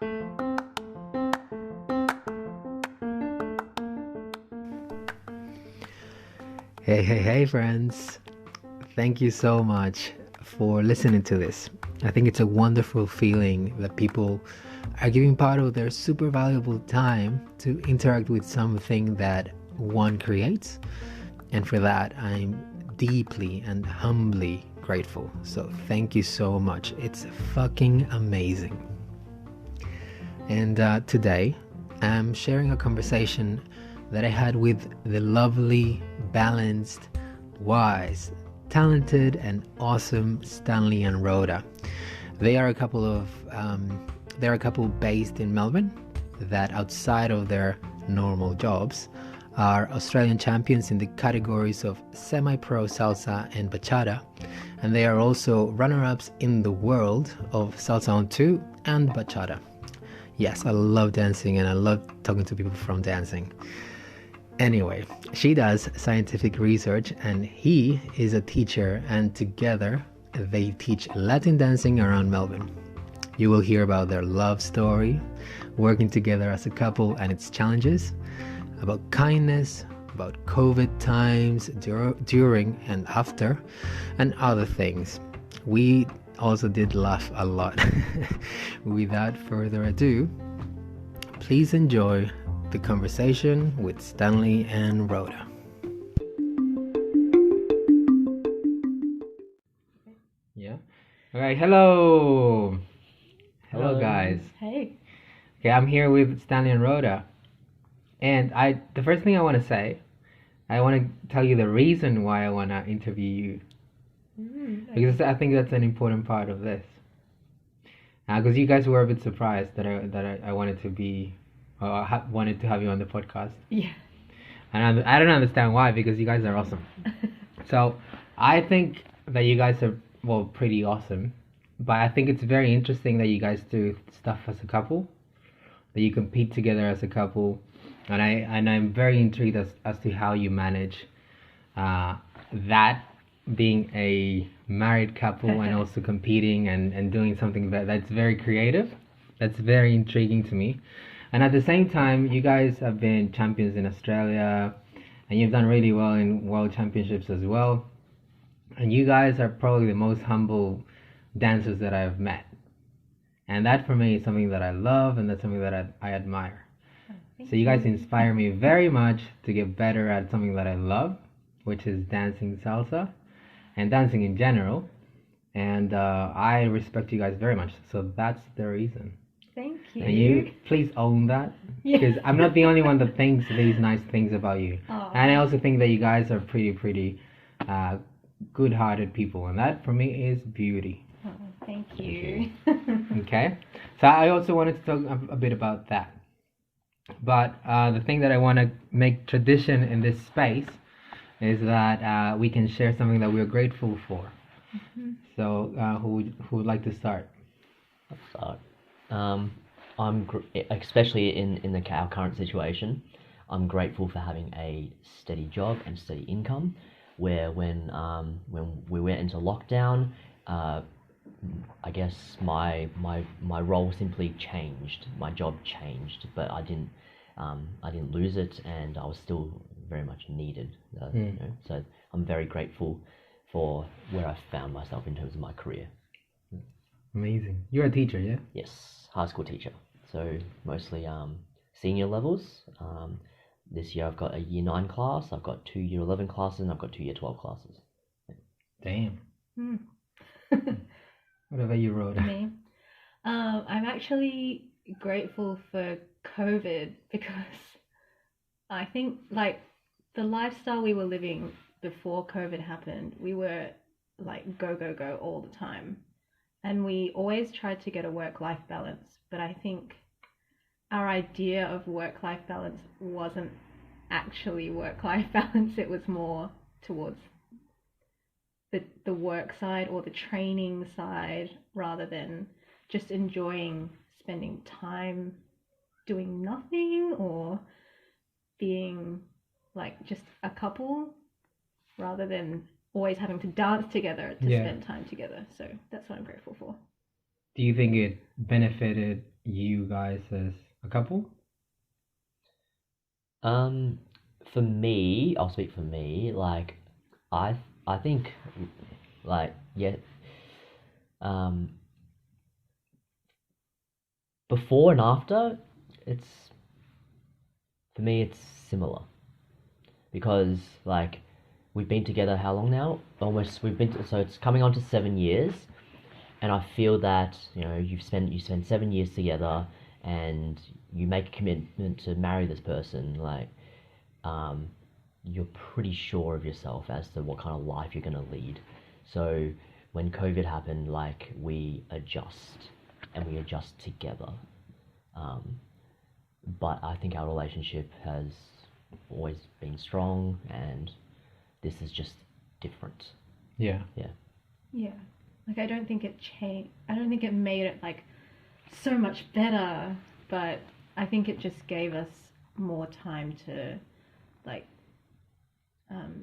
Hey, friends. Thank you so much for listening to this. I think it's a wonderful feeling that people are giving part of their super valuable time to interact with something that one creates. And for that, I'm deeply and humbly grateful. So thank you so much. It's fucking amazing. And today, I'm sharing a conversation that I had with the lovely, balanced, wise, talented, and awesome Stanly and Rhoda. They're a couple based in Melbourne that, outside of their normal jobs, are Australian champions in the categories of semipro, salsa, and bachata, and they are also runner-ups in the world of salsa on 2 and bachata. Yes, I love dancing and I love talking to people from dancing. Anyway, she does scientific research and he is a teacher, and together they teach Latin dancing around Melbourne. You will hear about their love story, working together as a couple and its challenges, about kindness, about COVID times during and after, and other things. We also did laugh a lot. Without further ado, please enjoy the conversation with Stanly and Rhoda. Yeah. All right. Hello. Hello, guys. Hey. Okay, I'm here with Stanly and Rhoda, and the first thing I want to say, I want to tell you the reason why I want to interview you, because I think that's an important part of this. Because you guys were a bit surprised that I wanted to be. Wanted to have you on the podcast. Yeah. And I don't understand why, because you guys are awesome. So I think that you guys are, well, pretty awesome. But I think it's very interesting that you guys do stuff as a couple, that you compete together as a couple. And I'm very intrigued as to how you manage that, being a married couple and also competing and doing something that's very creative. That's very intriguing to me. And at the same time, you guys have been champions in Australia, and you've done really well in world championships as well. And you guys are probably the most humble dancers that I've met. And that for me is something that I love, and that's something that I admire. So you guys inspire me very much to get better at something that I love, which is dancing salsa and dancing in general. And I respect you guys very much. So that's the reason. Thank you. And you please own that, because I'm not the only one that thinks these nice things about you. Aww. And I also think that you guys are pretty good-hearted people, and that for me is beauty. Oh, thank you. Okay, so I also wanted to talk a bit about that, but the thing that I want to make tradition in this space is that we can share something that we're grateful for. Mm-hmm. So who would like to start? I'll start. Especially in our current situation, I'm grateful for having a steady job and steady income. Where when we went into lockdown, I guess my role simply changed. My job changed, but I didn't lose it, and I was still very much needed. You know? So I'm very grateful for where I found myself in terms of my career. Amazing. You're a teacher, yeah? Yes, high school teacher. So mostly senior levels. This year I've got a year 9 class, I've got 2 year 11 classes, and I've got 2 year 12 classes. Damn. What about you, Rhoda? Me? I'm actually grateful for COVID, because I think like the lifestyle we were living before COVID happened, we were like go all the time. And we always tried to get a work-life balance, but I think our idea of work-life balance wasn't actually work-life balance. It was more towards the work side or the training side, rather than just enjoying spending time doing nothing or being like just a couple, rather than always having to dance together to spend time together. So that's what I'm grateful for. Do you think it benefited you guys as a couple? For me, I'll speak for me. Like, I think, like, yeah, um, before and after, it's for me, it's similar because like we've been together how long now? Almost so it's coming on to 7 years, and I feel that you spend 7 years together, and you make a commitment to marry this person. Like, um, you're pretty sure of yourself as to what kind of life you're gonna lead. So when COVID happened, like we adjust and we adjust together. Um, but I think our relationship has always been strong, and this is just different. Yeah. Yeah. Yeah. Like I don't think it changed. I don't think it made it like so much better, but I think it just gave us more time to like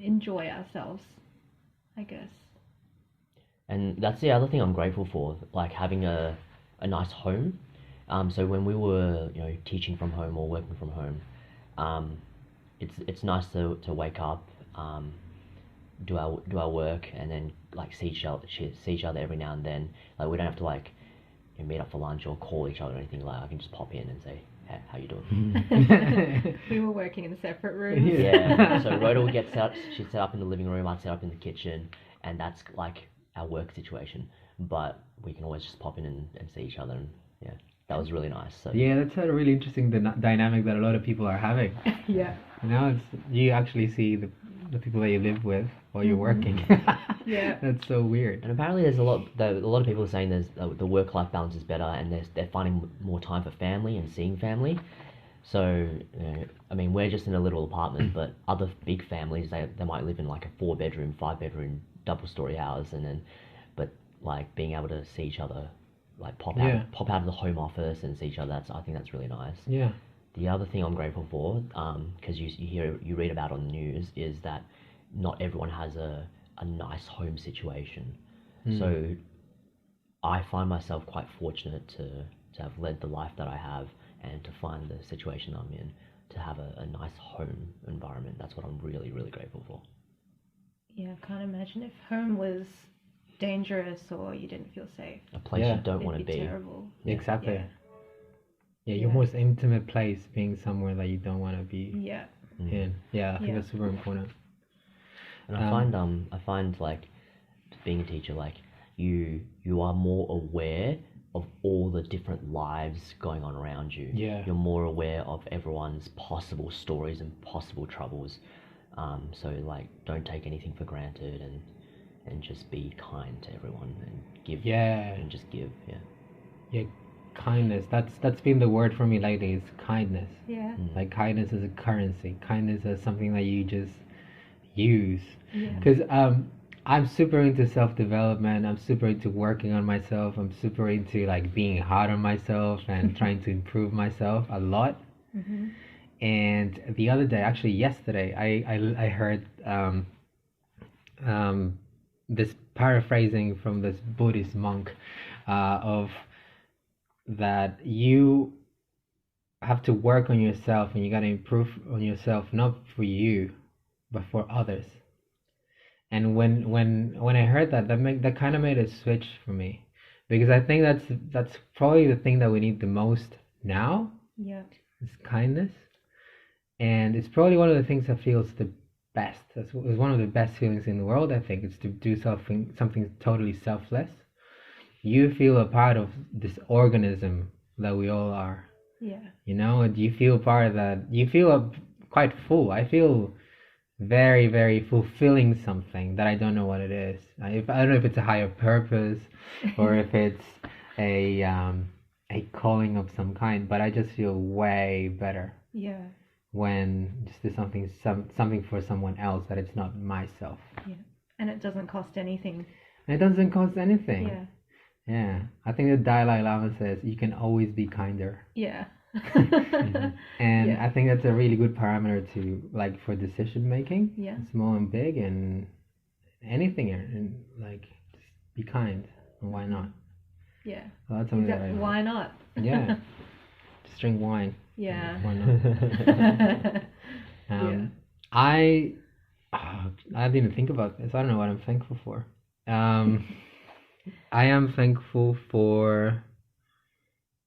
enjoy ourselves, I guess. And that's the other thing I'm grateful for, like having a nice home. So when we were, teaching from home or working from home, um, it's nice to wake up, do our work, and then like see each other every now and then. Like we don't have to like meet up for lunch or call each other or anything. Like I can just pop in and say, hey, how you doing? We were working in separate rooms. Yeah. So Rhoda will get set up. She'd set up in the living room. I'd set up in the kitchen, and that's like our work situation. But we can always just pop in and see each other, and yeah, that was really nice. So Yeah, that's a really interesting dynamic that a lot of people are having. Yeah. You actually see the people that you live with while you're working. Yeah. That's so weird. And apparently, there's a lot of people are saying the work-life balance is better, and they're finding more time for family and seeing family. So, I mean, we're just in a little apartment, but other big families, they might live in like a 4-bedroom, 5-bedroom, double-story house, but like being able to see each other, like pop out of the home office and see each other. I think that's really nice. Yeah. The other thing I'm grateful for, because you read about on the news, is that not everyone has a nice home situation. So I find myself quite fortunate to have led the life that I have, and to find the situation I'm in, to have a nice home environment. That's what I'm really, really grateful for. Yeah, I can't imagine if home was dangerous or you didn't feel safe. A place Yeah. you don't want to It'd be be. terrible. Exactly. Yeah. Yeah, your Yeah. most intimate place being somewhere that you don't want to be Yeah. in. Yeah, I think Yeah. that's super important. And I find like being a teacher, like you are more aware of all the different lives going on around you. Yeah. You're more aware of everyone's possible stories and possible troubles. So like don't take anything for granted, and just be kind to everyone and give. Yeah. And just give. Yeah. Yeah, kindness. That's been the word for me lately. Is kindness. Yeah. Like kindness is a currency. Kindness is something that you just use. Yeah. Because I'm super into self-development. I'm super into working on myself. I'm super into like being hard on myself and trying to improve myself a lot. Mm-hmm. And the other day, actually yesterday, I heard this paraphrasing from this Buddhist monk of that you have to work on yourself and you got to improve on yourself, not for you but for others. And when I heard that kind of made a switch for me, because I think that's probably the thing that we need the most now, Yeah. is kindness. And it's probably one of the things that feels the best. It's one of the best feelings in the world, I think. It's to do something totally selfless. You feel a part of this organism that we all are. Yeah. And you feel part of that. You feel quite full. I feel very, very fulfilling something that I don't know what it is. I don't know if it's a higher purpose or if it's a calling of some kind, but I just feel way better Yeah. when just do something for someone else, that it's not myself. Yeah. And it doesn't cost anything. And it doesn't cost anything. Yeah. Yeah. I think the Dalai Lama says you can always be kinder. Yeah. And Yeah. I think that's a really good parameter to like for decision making. Yeah. Small and big and anything, and like just be kind. And why not? Yeah. Well, that's something that I Why not? Yeah, just drink wine. Yeah. Why not? I I didn't think about this. I don't know what I'm thankful for. Um, I am thankful for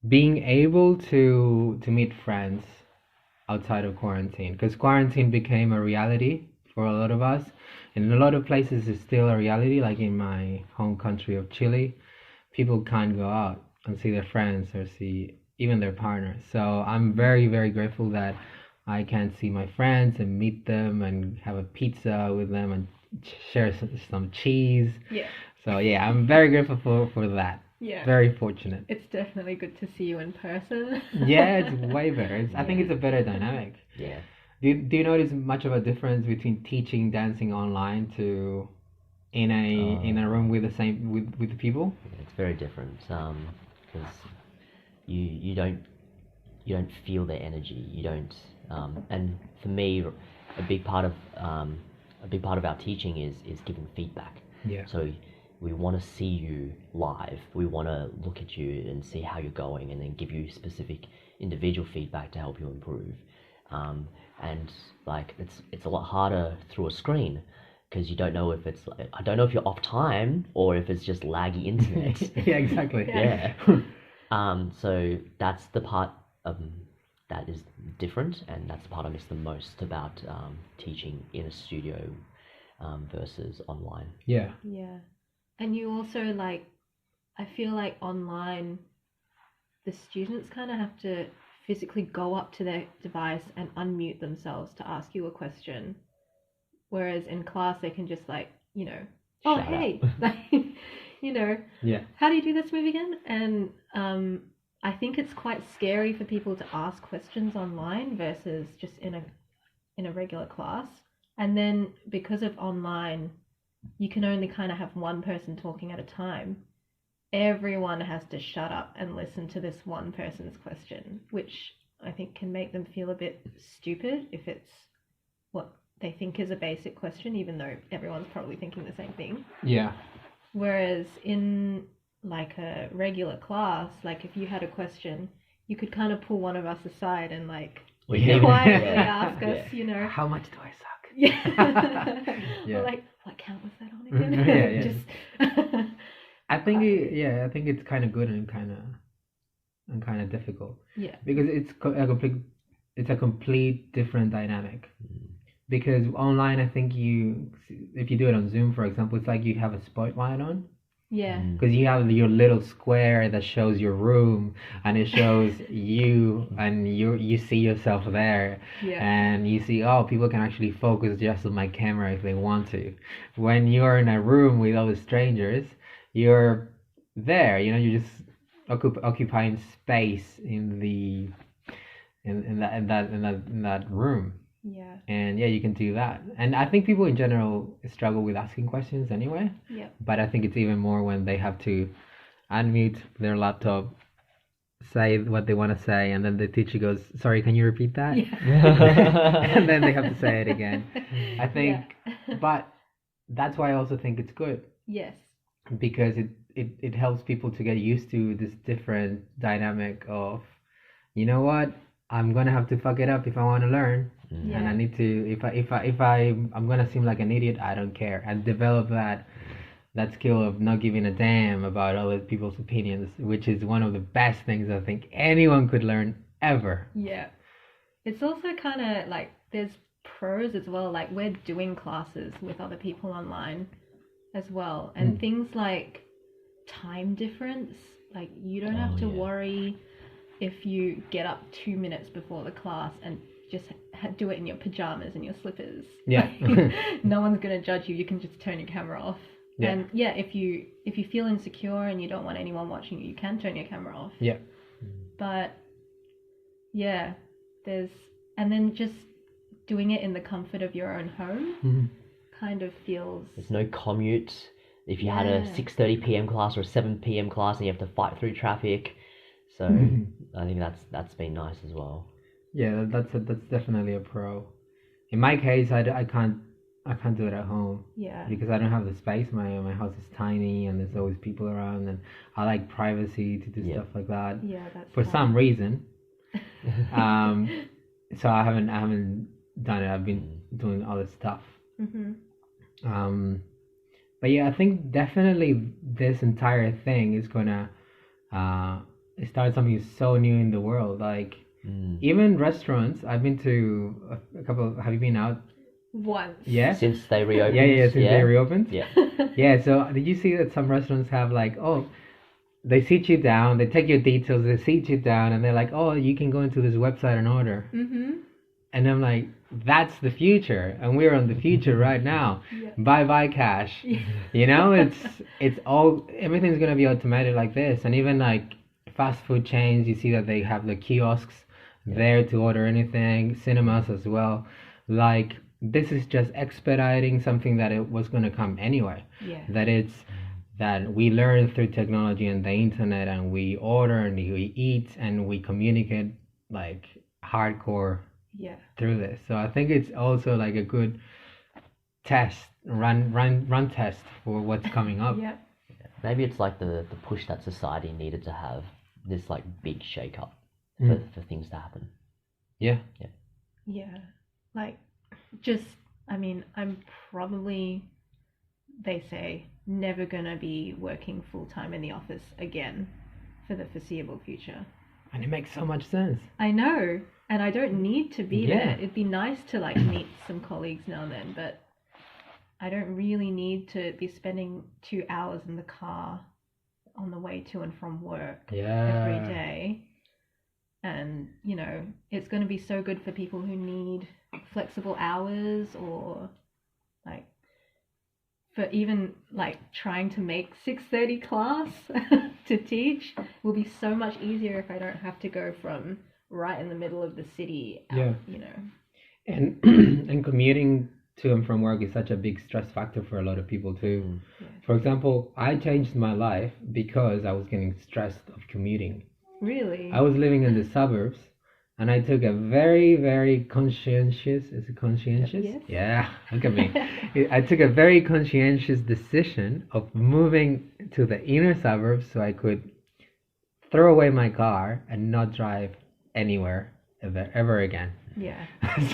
being able to meet friends outside of quarantine, because quarantine became a reality for a lot of us, and in a lot of places it's still a reality. Like in my home country of Chile, people can't go out and see their friends or see even their partners. So I'm very, very grateful that I can see my friends and meet them and have a pizza with them and share some cheese. Yeah. So yeah, I'm very grateful for that. Yeah. Very fortunate. It's definitely good to see you in person. Yeah, it's way better. I think it's a better dynamic. Yeah. Do you notice much of a difference between teaching dancing online to in a room with the same with the people? It's very different because you don't feel their energy. You don't and for me, a big part of our teaching is giving feedback. Yeah. So we want to see you live. We want to look at you and see how you're going, and then give you specific individual feedback to help you improve. And like it's a lot harder through a screen, because you don't know if I don't know if you're off time or if it's just laggy internet. Yeah, exactly. Yeah. So that's the part that is different, and that's the part I miss the most about teaching in a studio versus online. Yeah. Yeah. And you also like, I feel like online, the students kind of have to physically go up to their device and unmute themselves to ask you a question. Whereas in class, they can just like, oh, Shut hey, up. like, Yeah. how do you do this move again? And I think it's quite scary for people to ask questions online versus just in a regular class. And then because of online, you can only kind of have one person talking at a time. Everyone has to shut up and listen to this one person's question, which I think can make them feel a bit stupid if it's what they think is a basic question, even though everyone's probably thinking the same thing. Yeah. Whereas in like a regular class, like if you had a question, you could kind of pull one of us aside and like Yeah. quietly Yeah. ask us, How much do I suck? Yeah. Yeah. Or like, what count was that on again? Yeah. Just I think I think it's kind of good and kind of difficult, yeah. because it's a complete different dynamic. Because online, I think if you do it on Zoom, for example, it's like you have a spotlight on. Yeah. Because you have your little square that shows your room, and it shows you, and you see yourself there, Yeah. and you see, oh, people can actually focus just on my camera if they want to. When you're in a room with other strangers, you're there, you're just occupying space in that room. Yeah. And yeah, you can do that. And I think people in general struggle with asking questions anyway. Yeah. But I think it's even more when they have to unmute their laptop, say what they want to say, and then the teacher goes, "Sorry, can you repeat that?" Yeah. And then they have to say it again. I think, Yeah. but that's why I also think it's good, Yes. because it helps people to get used to this different dynamic of, you know what, I'm gonna have to fuck it up if I want to learn. Yeah. And I need to, if I'm gonna seem like an idiot, I don't care, and develop that skill of not giving a damn about other people's opinions, which is one of the best things I think anyone could learn ever. Yeah. It's also kind of like there's pros as well. Like we're doing classes with other people online as well, and things like time difference. Like you don't have to worry if you get up 2 minutes before the class and just do it in your pajamas and your slippers. Yeah. No one's gonna judge you. You can just turn your camera off. Yeah. And yeah, if you feel insecure and you don't want anyone watching you, you can turn your camera off. Yeah. But yeah, and then just doing it in the comfort of your own home kind of feels. There's no commute. If you had a 6:30 p.m. class or a 7 p.m. class and you have to fight through traffic, so I think that's been nice as well. Yeah, that's definitely a pro. In my case, I I can't do it at home Yeah. because I don't have the space. My house is tiny and there's always people around, and I like privacy to do Yeah. stuff like that Yeah, that's for fine. some reason. So I haven't done it. I've been doing other stuff. Mhm. But yeah, I think definitely this entire thing is gonna start something so new in the world. Like even restaurants. I've been to a couple. Have you been out? Once. Yeah. Since they reopened. Since they reopened. Yeah. Yeah. So did you see that some restaurants have like, oh, they sit you down, they take your details, they sit you down, and they're like, oh, you can go into this website and order. Mhm. And I'm like, that's the future, and we're on the future right now. Yeah. Bye cash. You know, it's all, everything's gonna be automated like this. And even like fast food chains, you see that they have the kiosks there to order anything. Cinemas as well. Like this is just expediting something that it was gonna come anyway. Yeah. That we learn through technology and the internet, and we order and we eat and we communicate like hardcore through this. So I think it's also like a good run test for what's coming up. Yeah. Maybe it's like the push that society needed to have this like big shake up for things to happen. Yeah. Yeah. Like, just, I mean, I'm probably, they say, never gonna be working full time in the office again for the foreseeable future. And it makes so much sense. I know. And I don't need to be Yeah. there. It'd be nice to like meet some colleagues now and then, but I don't really need to be spending 2 hours in the car on the way to and from work every day. And, you know, it's going to be so good for people who need flexible hours, or like for even like trying to make 6:30 class to teach will be so much easier if I don't have to go from right in the middle of the city out, you know. And and commuting to and from work is such a big stress factor for a lot of people too. Yeah. For example, I changed my life because I was getting stressed of commuting. Really? I was living in the suburbs, and I took a very, very conscientious, is it conscientious? Yes. Yeah, look at me. I took a very conscientious decision of moving to the inner suburbs so I could throw away my car and not drive anywhere ever again. Yeah.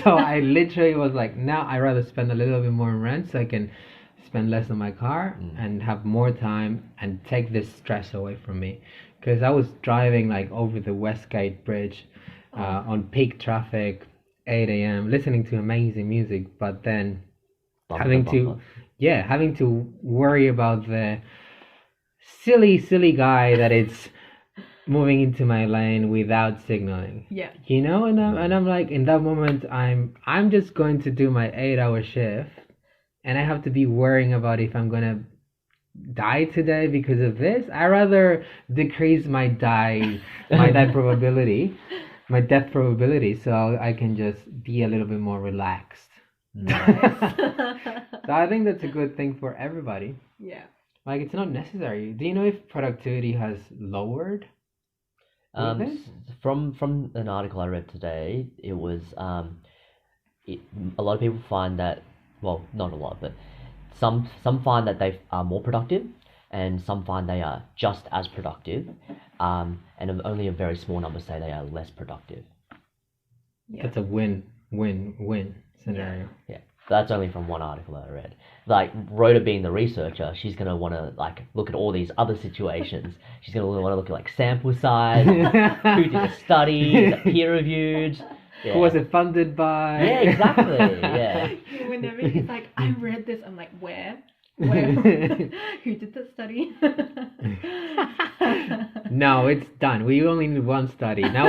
So I literally was like, now I'd rather spend a little bit more on rent so I can spend less on my car and have more time and take this stress away from me. Because I was driving like over the Westgate Bridge on peak traffic, 8 a.m., listening to amazing music, but then having to worry about the silly guy that it's moving into my lane without signaling. Yeah. You know, and I'm like, in that moment, I'm just going to do my 8-hour shift, and I have to be worrying about if I'm gonna die today because of this. I rather decrease my death probability, so I can just be a little bit more relaxed. Nice. So I think that's a good thing for everybody. Yeah. Like, it's not necessary. Do you know if productivity has lowered? From an article I read today, it was a lot of people find that, well, not a lot, but some find that they are more productive, and some find they are just as productive, and only a very small number say they are less productive. Yeah. That's a win-win scenario. Yeah. That's only from one article that I read. Like, Rhoda being the researcher, she's going to want to, like, look at all these other situations. She's going to want to look at, like, sample size, who did the study, is it peer-reviewed? Yeah. Who was it funded by? Yeah, exactly, yeah. Whenever he's like, I read this, I'm like, where? Who did the study? No, it's done. We only need one study. Now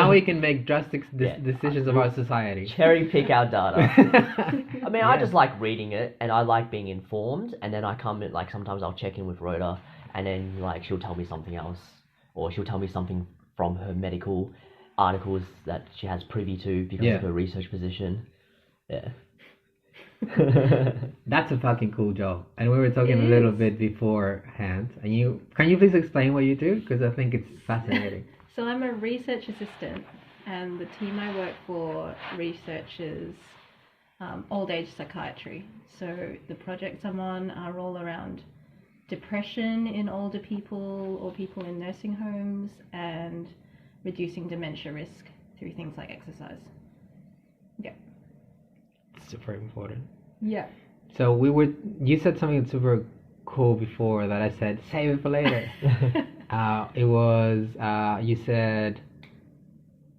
we can make drastic decisions about society. Cherry pick our data. I mean, I just like reading it, and I like being informed, and then I come in, like, sometimes I'll check in with Rhoda, and then, like, she'll tell me something else, or she'll tell me something from her medical articles that she has privy to because of her research position. Yeah. That's a fucking cool job. And we were talking a little bit beforehand. And can you please explain what you do? Because I think it's fascinating. So I'm a research assistant, and the team I work for researches old age psychiatry. So the projects I'm on are all around depression in older people or people in nursing homes, and reducing dementia risk through things like exercise. Yeah. Super important. Yeah. So you said something super cool before that I said, save it for later. It was, you said,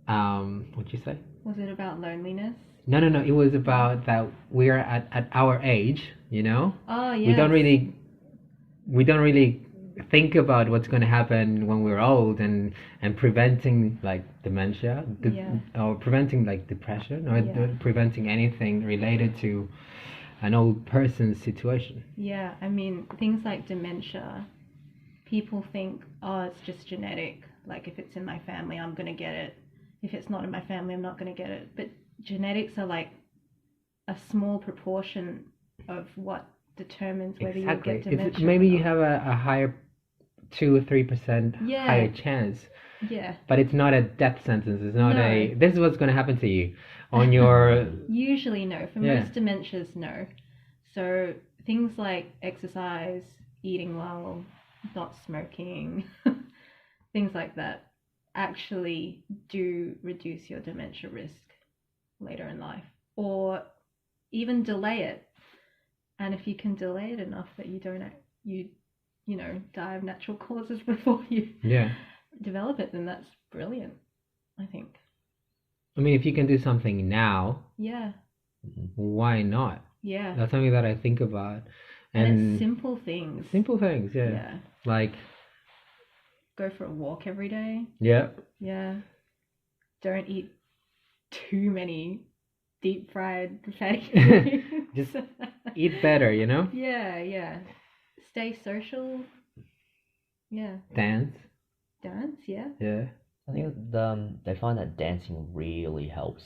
what'd you say? Was it about loneliness? No, it was about that we're at our age, you know? Oh, yes. We don't really think about what's going to happen when we're old, and preventing like dementia, or preventing like depression, or preventing anything related to an old person's situation. Yeah, I mean, things like dementia, people think, oh, it's just genetic. Like, if it's in my family, I'm going to get it. If it's not in my family, I'm not going to get it. But genetics are like a small proportion of what determines whether you get dementia. Maybe you have a higher 2 or 3% higher chance. Yeah. But it's not a death sentence. It's not this is what's going to happen to you on your... Usually no. For most dementias, no. So things like exercise, eating well, not smoking, things like that actually do reduce your dementia risk later in life, or even delay it. And if you can delay it enough that you don't, you die of natural causes before you develop it, then that's brilliant, I think. I mean, if you can do something now, why not? Yeah. That's something that I think about. And it's simple things. Simple things, yeah. Like, go for a walk every day. Yeah. Yeah. Don't eat too many deep fried fatty foods. Just eat better, you know? Yeah. Stay social. Yeah. Dance, yeah. Yeah. I think they find that dancing really helps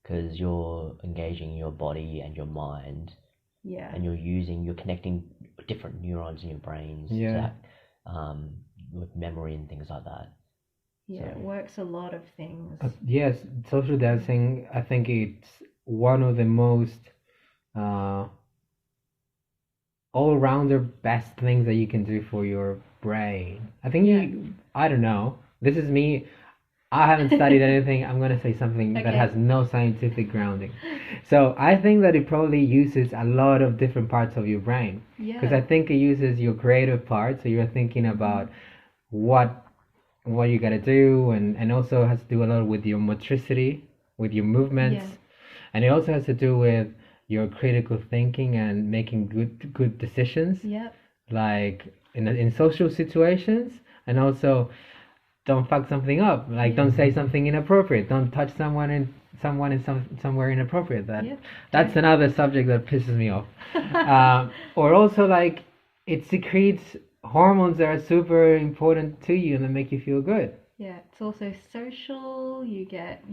because you're engaging your body and your mind. Yeah. And you're connecting different neurons in your brains. Yeah. With memory and things like that. Yeah, it works a lot of things. Yes, social dancing, I think it's one of the most all-rounder best things that you can do for your brain. I think I don't know. This is me. I haven't studied anything. I'm going to say something that has no scientific grounding. So I think that it probably uses a lot of different parts of your brain. Yeah. Because I think it uses your creative part. So you're thinking about what you got to do, and also has to do a lot with your motricity, with your movements. Yeah. And it also has to do with your critical thinking and making good decisions. Yeah. Like in social situations, and also don't fuck something up. Like don't say something inappropriate. Don't touch somewhere inappropriate. That's another subject that pisses me off. Or also like it secretes hormones that are super important to you and that make you feel good. Yeah, it's also social. You get,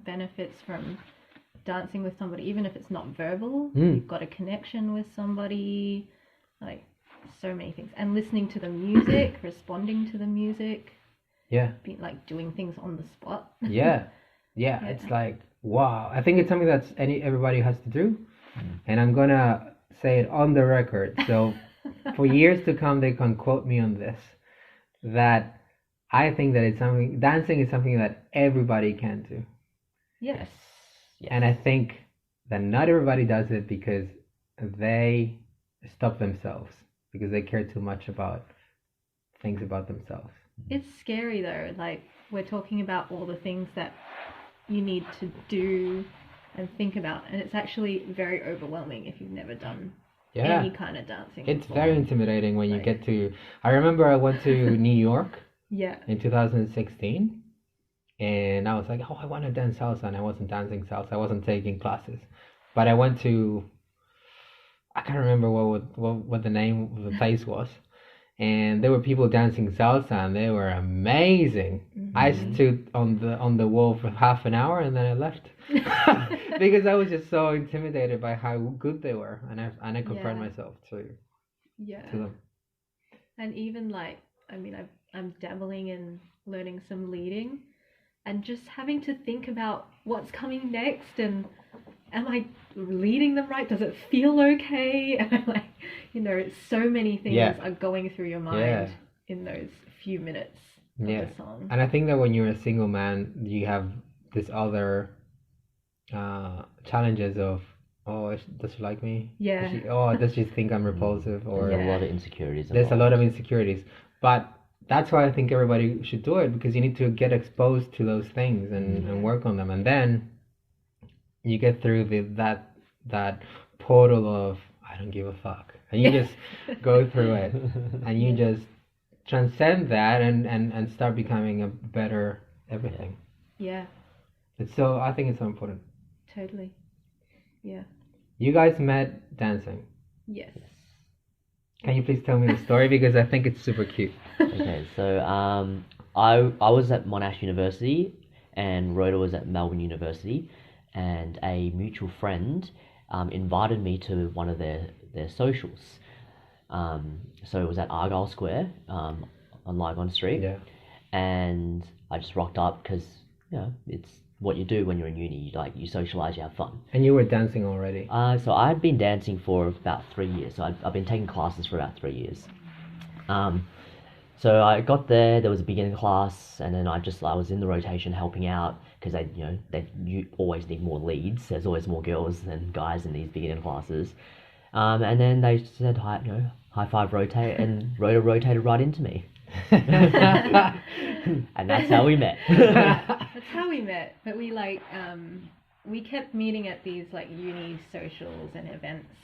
benefits from dancing with somebody, even if it's not verbal. You've got a connection with somebody, like so many things. And listening to the music, responding to the music. Yeah. Doing things on the spot. Yeah. It's like, wow. I think it's something that everybody has to do. And I'm going to say it on the record. So for years to come, they can quote me on this, that I think that dancing is something that everybody can do. Yes. And I think that not everybody does it because they stop themselves, because they care too much about things about themselves. It's scary though, like we're talking about all the things that you need to do and think about, and it's actually very overwhelming if you've never done any kind of dancing. It's very intimidating when you get to... I remember I went to New York in 2016, and I was like, I want to dance salsa, and I wasn't dancing salsa. I wasn't taking classes, but I went to... I can't remember what the name of the place was. And there were people dancing salsa, and they were amazing. Mm-hmm. I stood on the wall for half an hour, and then I left because I was just so intimidated by how good they were, and I compared myself to them. And even I'm dabbling in learning some leading, and just having to think about what's coming next, and am I leading them right? Does it feel okay? And I'm like, so many things are going through your mind in those few minutes of the song. And I think that when you're a single man, you have this other challenges of, does she like me? Yeah. Does she think I'm repulsive? Or There's a lot of insecurities. There's a lot of insecurities. But that's why I think everybody should do it, because you need to get exposed to those things and work on them. And then you get through that portal of, I don't give a fuck. And you just go through it. And you just transcend that and start becoming a better everything. Yeah. I think it's so important. Totally. Yeah. You guys met dancing. Yes. Can you please tell me the story, because I think it's super cute. Okay, so I was at Monash University and Rhoda was at Melbourne University, and a mutual friend invited me to one of their socials. So it was at Argyle Square on Lygon Street. Yeah. And I just rocked up because, it's what you do when you're in uni. You socialise, you have fun. And you were dancing already? So I had been dancing for about 3 years. So I've been taking classes for about 3 years. So I got there was a beginning class, and then I was in the rotation helping out, because you always need more leads. There's always more girls than guys in these beginning classes. And then they said, high five, rotate, and Rhoda rotated right into me. And that's how we met. That's how we met. But we we kept meeting at these uni socials and events,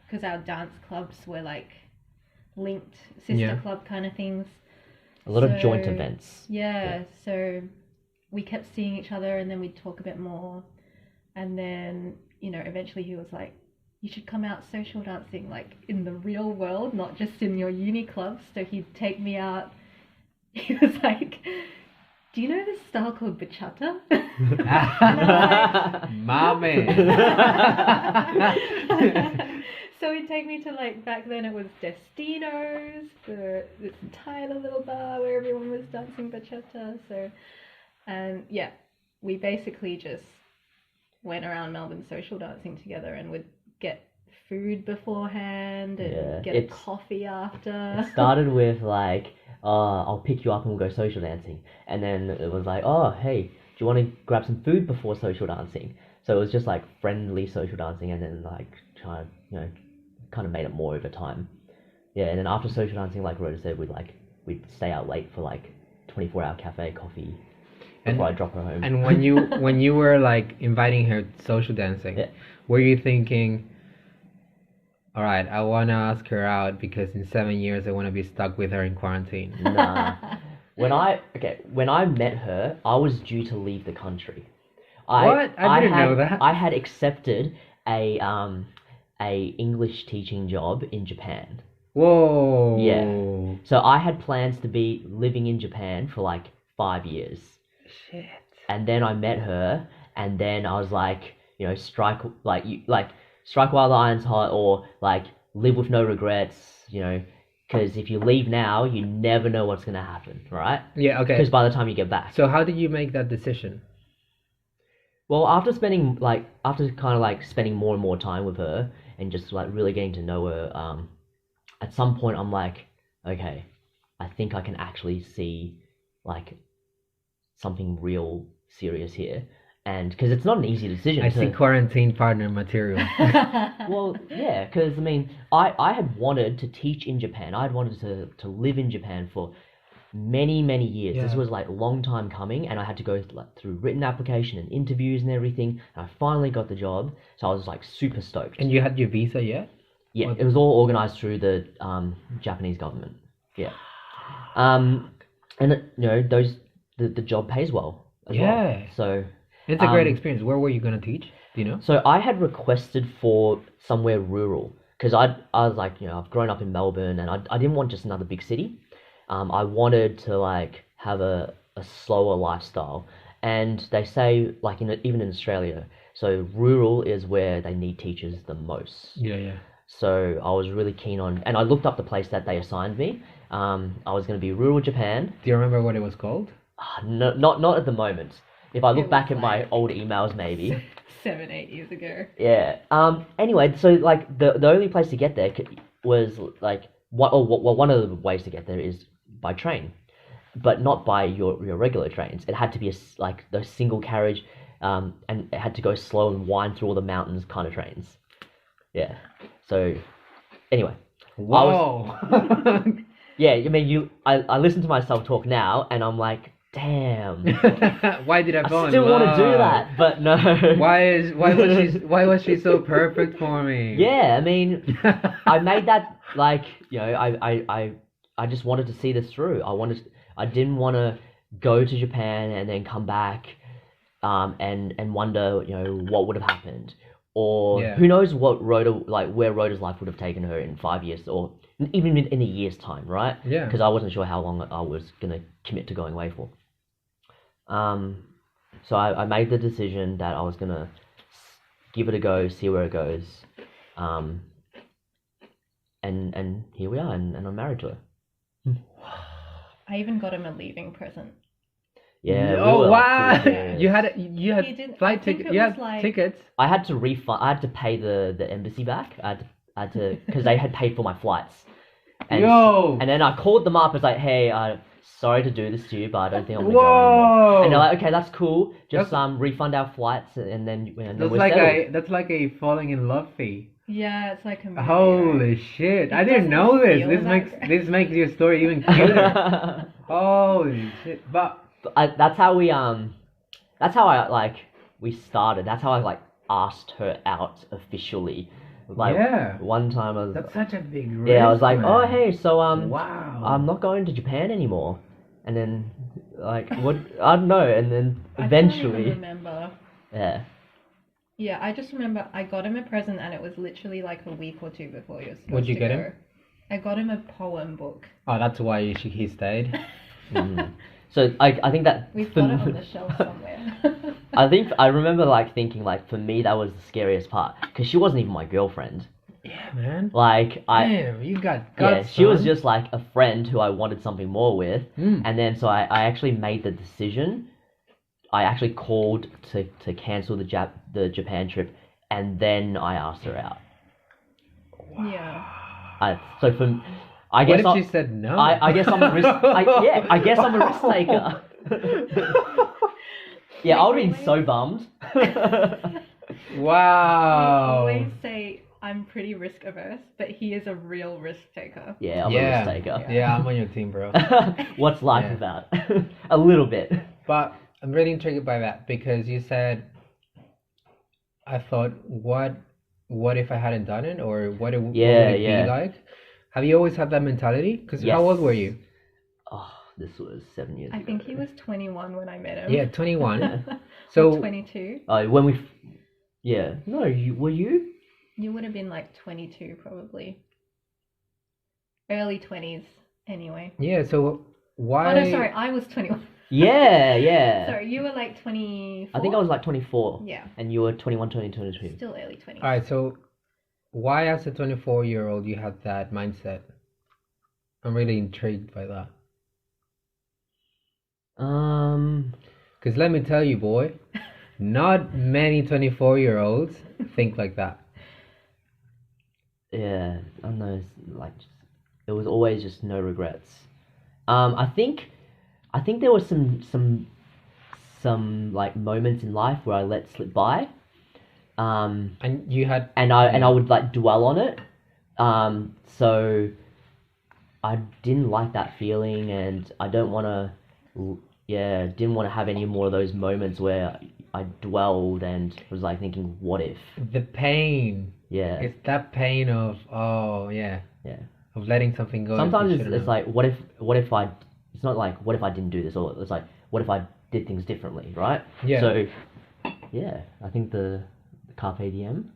because our dance clubs were linked sister club kind of things. A lot of joint events. Yeah, so we kept seeing each other, and then we'd talk a bit more, and then eventually he was like, you should come out social dancing in the real world, not just in your uni clubs. So he'd take me out. He was like, do you know this style called bachata? Mommy. So he'd take me to back then it was Destino's, this tiny little bar where everyone was dancing bachata. So, and we basically just went around Melbourne social dancing together, and would get food beforehand and get a coffee after. It started with I'll pick you up and we'll go social dancing, and then it was hey, do you want to grab some food before social dancing? So it was just friendly social dancing, and then trying to kind of made it more over time. And then after social dancing, like Rhoda said, we'd stay out late for 24-hour cafe coffee before I drop her home. And when you were inviting her to social dancing, were you thinking, all right, I want to ask her out because in 7 years I want to be stuck with her in quarantine? Nah. When I met her, I was due to leave the country. What? I didn't know that. I had accepted a English teaching job in Japan. Whoa. Yeah. So I had plans to be living in Japan for 5 years. Shit. And then I met her, and then I was strike while the iron's hot, or live with no regrets, because if you leave now, you never know what's gonna happen, right? Yeah, okay. Because by the time you get back. So how did you make that decision? Well, after spending spending more and more time with her, and just really getting to know her, at some point I'm okay, I think I can actually see something real serious here. And because it's not an easy decision. I see quarantine partner material. Well, yeah, because I had wanted to teach in Japan. I had wanted to live in Japan for many, many years. Yeah. This was a long time coming, and I had to go through written application and interviews and everything. And I finally got the job, so I was super stoked. And you had your visa yet? Yeah, it was all organized through the Japanese government. Yeah. And the job pays well as well. So it's a great experience. Where were you going to teach? Do you know? So I had requested for somewhere rural, because I was I've grown up in Melbourne, and I didn't want just another big city. I wanted to have a slower lifestyle, and they say even in Australia, so rural is where they need teachers the most. Yeah. So I was really keen on, and I looked up the place that they assigned me. I was going to be rural Japan. Do you remember what it was called? No, not at the moment. If I look back at my old emails, maybe. 7-8 years ago. Yeah. Anyway, so like the only place to get there was like one of the ways to get there is by train, but not by your regular trains. It had to be like those single carriage, and it had to go slow and wind through all the mountains kind of trains. Yeah. So anyway. Whoa. Yeah, I mean, I listen to myself talk now, and I'm like, damn. Why did I fall I in still want to do love? that, but no. Why was she so perfect for me? Yeah, I mean, I made that like, you know, I just wanted to see this through. I didn't want to go to Japan and then come back, and wonder, you know, what would have happened, or Yeah. who knows what where Rhoda's life would have taken her in 5 years, or even in a year's time, right? Yeah. Because I wasn't sure how long I was gonna commit to going away for. So I made the decision that I was gonna give it a go, see where it goes, and here we are, and I'm married to her. I even got him a leaving present. Yeah. Oh we were wow! full serious. You had He didn't- I flight think tickets. it You was had like- tickets. I had to refund. I had to pay the embassy back. I had to because they had paid for my flights. And, Yo! And then I called them up. It's like, hey, sorry to do this to you, but I don't think I'm gonna go Whoa! anymore. And they're like, okay, that's cool. Just That's- refund our flights, and then we're That's like a falling in love fee. Yeah, it's like a movie, Holy right? shit! It I didn't doesn't know this. feel This that makes great. this makes your story even cuter. Holy shit! But That's how we That's how we started. That's how I like asked her out officially. Like yeah, one time I was that's such a big risk. yeah I was like, man. oh hey, so Wow. I'm not going to Japan anymore. And then like what I don't know. And then I can't eventually even remember. yeah. Yeah, I just remember I got him a present and it was literally like a week or two before he was supposed What'd you to get go. him? I got him a poem book. Oh, that's why he stayed. Mm. So I think that We've for- got it on the shelf somewhere. I think I remember like thinking like for me that was the scariest part because she wasn't even my girlfriend. Yeah, man. Like Damn, you got yeah, guts, she was son. just like a friend who I wanted something more with. Mm. And then so I actually made the decision. I actually called to cancel the Japan trip, and then I asked her out. Yeah. So for I What guess if she said no? I guess I'm a risk. I guess I'm a risk taker. Yeah, I would have been so bummed. Wow. We always say I'm pretty risk averse, but he is a real risk taker. Yeah, I'm a Yeah. risk taker. Yeah, I'm on your team, bro. What's life Yeah. about? A little bit. But I'm really intrigued by that because you said, I thought, what if I hadn't done it, or what would Yeah, it yeah. be like? Have you always had that mentality? Because Yes. how old were you? Oh, this was 7 years I ago. think he was 21 when I met him. Yeah, 21. Or So 22. When we, yeah, no, were you? You would have been like 22 probably. Early 20s anyway. yeah, so why? Oh no, sorry, I was 21. Yeah, yeah. Sorry, you were like 24? I think I was like 24, Yeah, and you were 21, 22. still early 20s. All right, so why, as a 24-year-old, you had that mindset? I'm really intrigued by that. Because let me tell you, boy, not many 24-year-olds think like that. Yeah, I don't know. Like, it was always just no regrets. I think there was some like moments in life where I let slip by. And you had, And I would like dwell on it. So I didn't like that feeling, and I don't want to. Yeah, didn't want to have any more of those moments where I dwelled and was like thinking, what if? the pain. Yeah, It's that pain of, oh, yeah, yeah. of letting something go. Sometimes you it's shouldn't have. like, what if I? It's not like what if I didn't do this, or it's like what if I did things differently, right? Yeah. So, yeah, I think the carpe diem,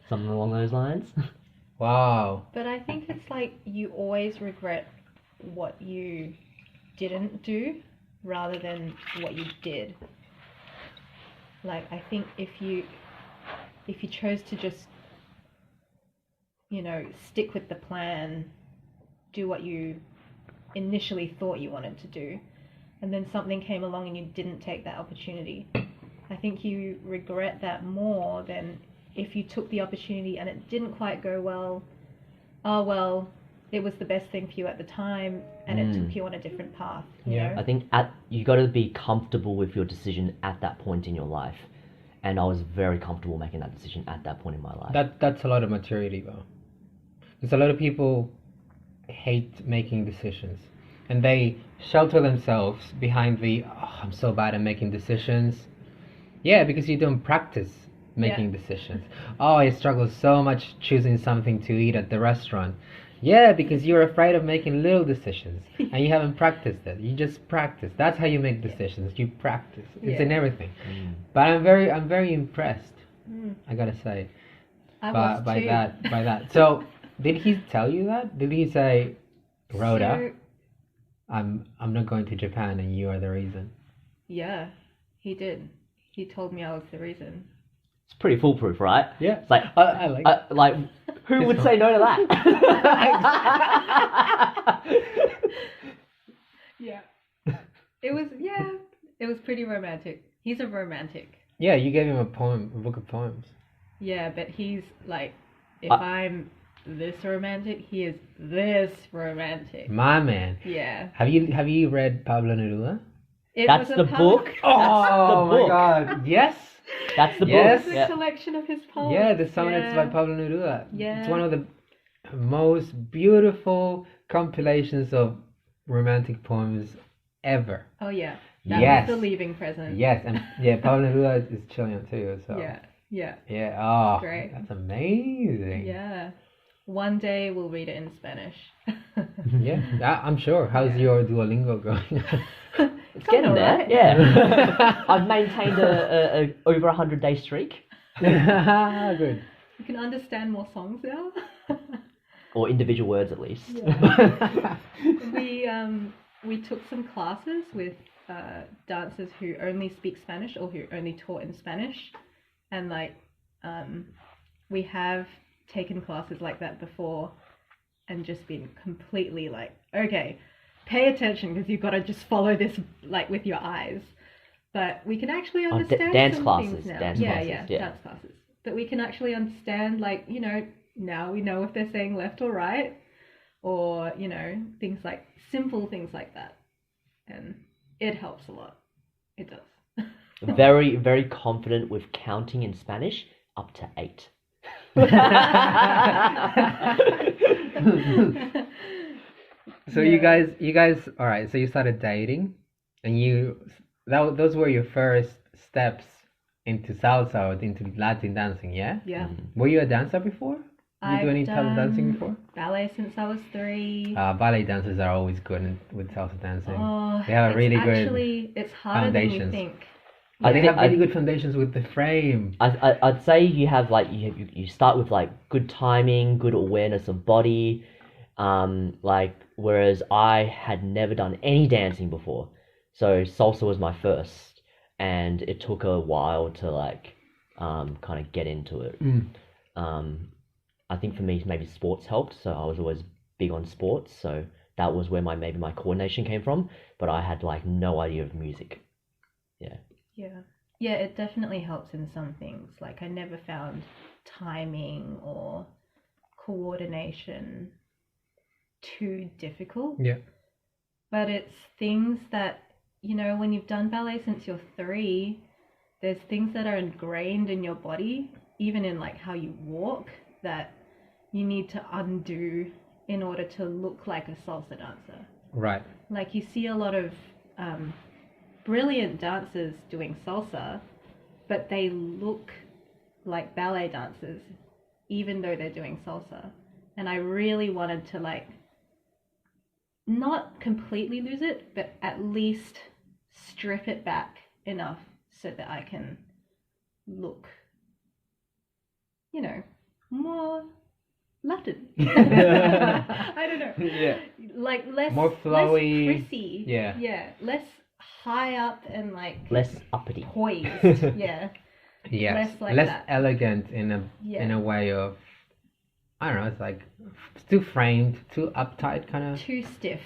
something along those lines. Wow. But I think it's like you always regret what you didn't do rather than what you did. Like I think if you chose to just, you know, stick with the plan, do what you initially thought you wanted to do, and then something came along and you didn't take that opportunity, I think you regret that more than if you took the opportunity and it didn't quite go well. Oh, well, it was the best thing for you at the time and it took you on a different path, you know? I think you got to be comfortable with your decision at that point in your life. And I was very comfortable making that decision at that point in my life. That's a lot of maturity, though. Because a lot of people hate making decisions. And they shelter themselves behind I'm so bad at making decisions. Yeah, because you don't practice making decisions. Oh, I struggle so much choosing something to eat at the restaurant. Yeah, because you're afraid of making little decisions and you haven't practiced it. You just practice. That's how you make decisions. You practice. It's in everything. But I'm very impressed. I gotta say, by that. So, did he tell you that? Did he say, Rhoda, I'm not going to Japan and you are the reason? Yeah, he did. He told me I was the reason. It's pretty foolproof, right? Yeah. It's like, I like, who would say no to that? Yeah. It was pretty romantic. He's a romantic. Yeah, you gave him a book of poems. Yeah, but he's like, if I'm this romantic, he is this romantic. My man. Yeah. Have you read Pablo Neruda? That's the book. Oh my God! Yes. That's the book. It's a collection of his poems. Yeah, the sonnets by Pablo Neruda. Yeah. It's one of the most beautiful compilations of romantic poems ever. Oh yeah. That was the leaving present. Yes, and Pablo Neruda is Chilean too. So. Yeah. Yeah. Oh, great. That's amazing. Yeah. One day we'll read it in Spanish. Yeah, I'm sure. How's your Duolingo going? It's getting there. Right. Yeah. I've maintained a over 100-day streak. Good. You can understand more songs now. Or individual words at least. Yeah. We took some classes with dancers who only speak Spanish or who only taught in Spanish, and we have taken classes like that before and just been completely like, okay, pay attention because you've got to just follow this like with your eyes. But we can actually understand dance some classes, things now. dance classes. But we can actually understand, like, you know, now we know if they're saying left or right, or, you know, things like simple things like that. And it helps a lot. It does. Very, very confident with counting in Spanish up to 8. So you guys, all right. So you started dating, and those were your first steps into salsa or into Latin dancing, yeah? Yeah. Were you a dancer before? Did you do any type of dancing before? Ballet since I was 3. Ballet dancers are always good with salsa dancing. Oh, they have really it's harder foundations. than you think. They have really good foundations with the frame. I'd say you have like you start with like good timing, good awareness of body, whereas I had never done any dancing before, so salsa was my first, and it took a while to kind of get into it. I think for me maybe sports helped, so I was always big on sports, so that was where my coordination came from, but I had like no idea of music. Yeah, it definitely helps in some things. Like, I never found timing or coordination too difficult. Yeah. But it's things that, you know, when you've done ballet since you're 3, there's things that are ingrained in your body, even in like how you walk, that you need to undo in order to look like a salsa dancer. Right. Like, you see a lot of brilliant dancers doing salsa, but they look like ballet dancers even though they're doing salsa. And I really wanted to like not completely lose it, but at least strip it back enough so that I can look, you know, more Latin. I don't know. Yeah. Like less more flowy. less prissy. Yeah. Yeah. Less high up and like Less uppity. poised. Yeah. Yes. Less like less that. elegant in a way of, I don't know, it's like too framed, too uptight kind of. Too stiff.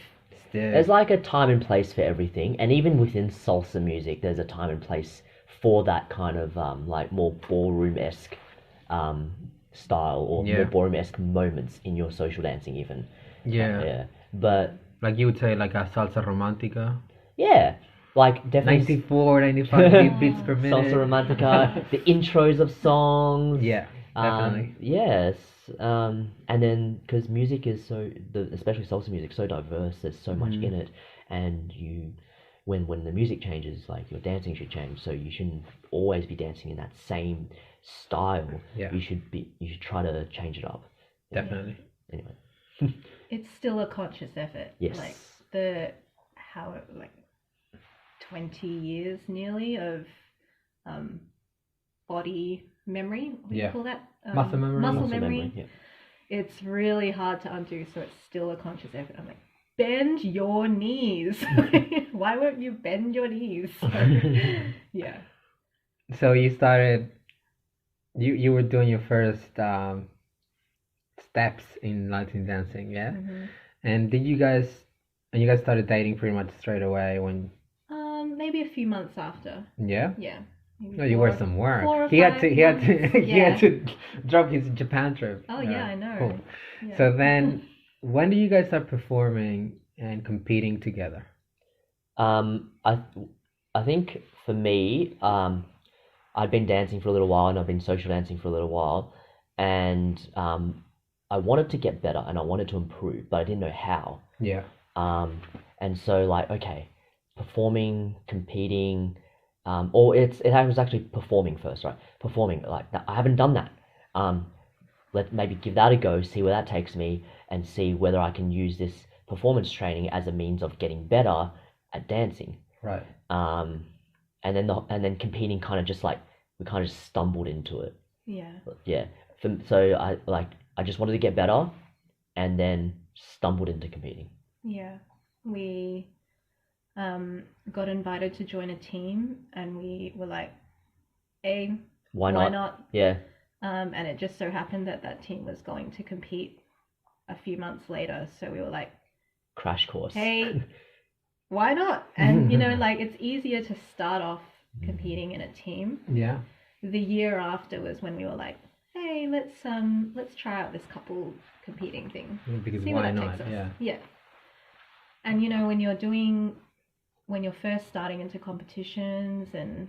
There's like a time and place for everything, and even within salsa music there's a time and place for that kind of like more ballroom-esque style, or Yeah. more ballroom-esque moments in your social dancing even. Yeah. Yeah. But Like you would say like a salsa romantica. yeah, like definitely 94, 95 beats per minute. salsa romantica, the intros of songs. Yeah, definitely. Yes. And then because music is especially salsa music, so diverse. There's so much in it, and when the music changes, like your dancing should change. So you shouldn't always be dancing in that same style. Yeah. You should try to change it up. Definitely. Anyway. It's still a conscious effort. Yes. Like 20 years nearly of body memory. What do you Yeah. call that? Muscle memory. Muscle memory. Yeah. It's really hard to undo, so it's still a conscious effort. I'm like, bend your knees. Why won't you bend your knees? Yeah. So you started. You were doing your first steps in Latin dancing, yeah. Mm-hmm. And you guys started dating pretty much straight away when? Maybe a few months after. Yeah. Yeah. Maybe No, you were some work. 4 or He had 5 to he months. had to drop his Japan trip. Oh yeah, I know. Cool. Yeah. So then, when do you guys start performing and competing together? I think for me, I'd been dancing for a little while, and I've been social dancing for a little while, and I wanted to get better and I wanted to improve, but I didn't know how. Yeah. And so like, okay, performing, competing, or it was actually performing first, right? Performing, like I haven't done that. Let maybe give that a go, see where that takes me, and see whether I can use this performance training as a means of getting better at dancing. Right. And then competing kind of just like we kind of just stumbled into it. Yeah. Yeah. So I just wanted to get better, and then stumbled into competing. Yeah. We got invited to join a team, and we were like, "Hey, Why why not? not?" Yeah. And it just so happened that team was going to compete a few months later, so we were like, Crash course. "Hey, why not?" And like it's easier to start off competing in a team. Yeah. The year after was when we were like, "Hey, let's try out this couple competing thing. Because See why where that not? takes us." Yeah. Yeah. And when you're first starting into competitions, and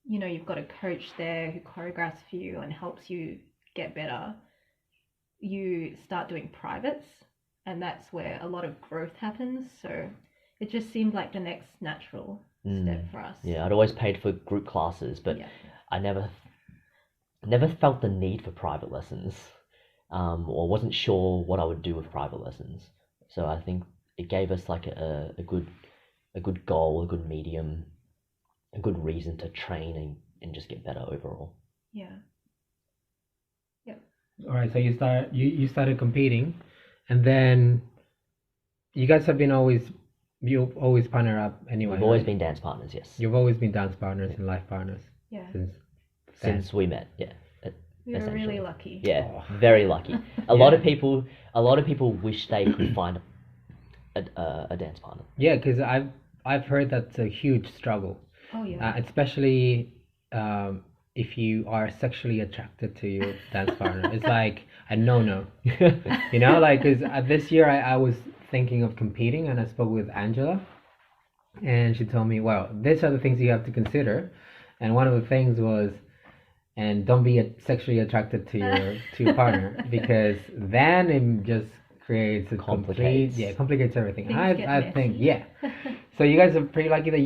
you've got a coach there who choreographs for you and helps you get better, you start doing privates, and that's where a lot of growth happens. So it just seemed like the next natural step for us. Yeah, I'd always paid for group classes, but Yeah. I never felt the need for private lessons, or wasn't sure what I would do with private lessons. So I think it gave us like a good goal, a good medium, a good reason to train and just get better overall. Yeah. Yep. All right. So you started competing, and then you guys have been you always partner up anyway. We've always right? been dance partners, yes. You've always been dance partners and life partners Yeah. Since we met, yeah. We were essentially. really lucky. Yeah, Oh. very lucky. A lot of people wish they could find a dance partner. Yeah, because I've heard that's a huge struggle, Oh yeah. especially if you are sexually attracted to your dance partner. It's like a no. Like because this year I was thinking of competing, and I spoke with Angela, and she told me, well, these are the things you have to consider, and one of the things was, and don't be sexually attracted to your partner, because then it just creates a Complicates. complicates everything. Things I get think messy. So you guys are pretty lucky that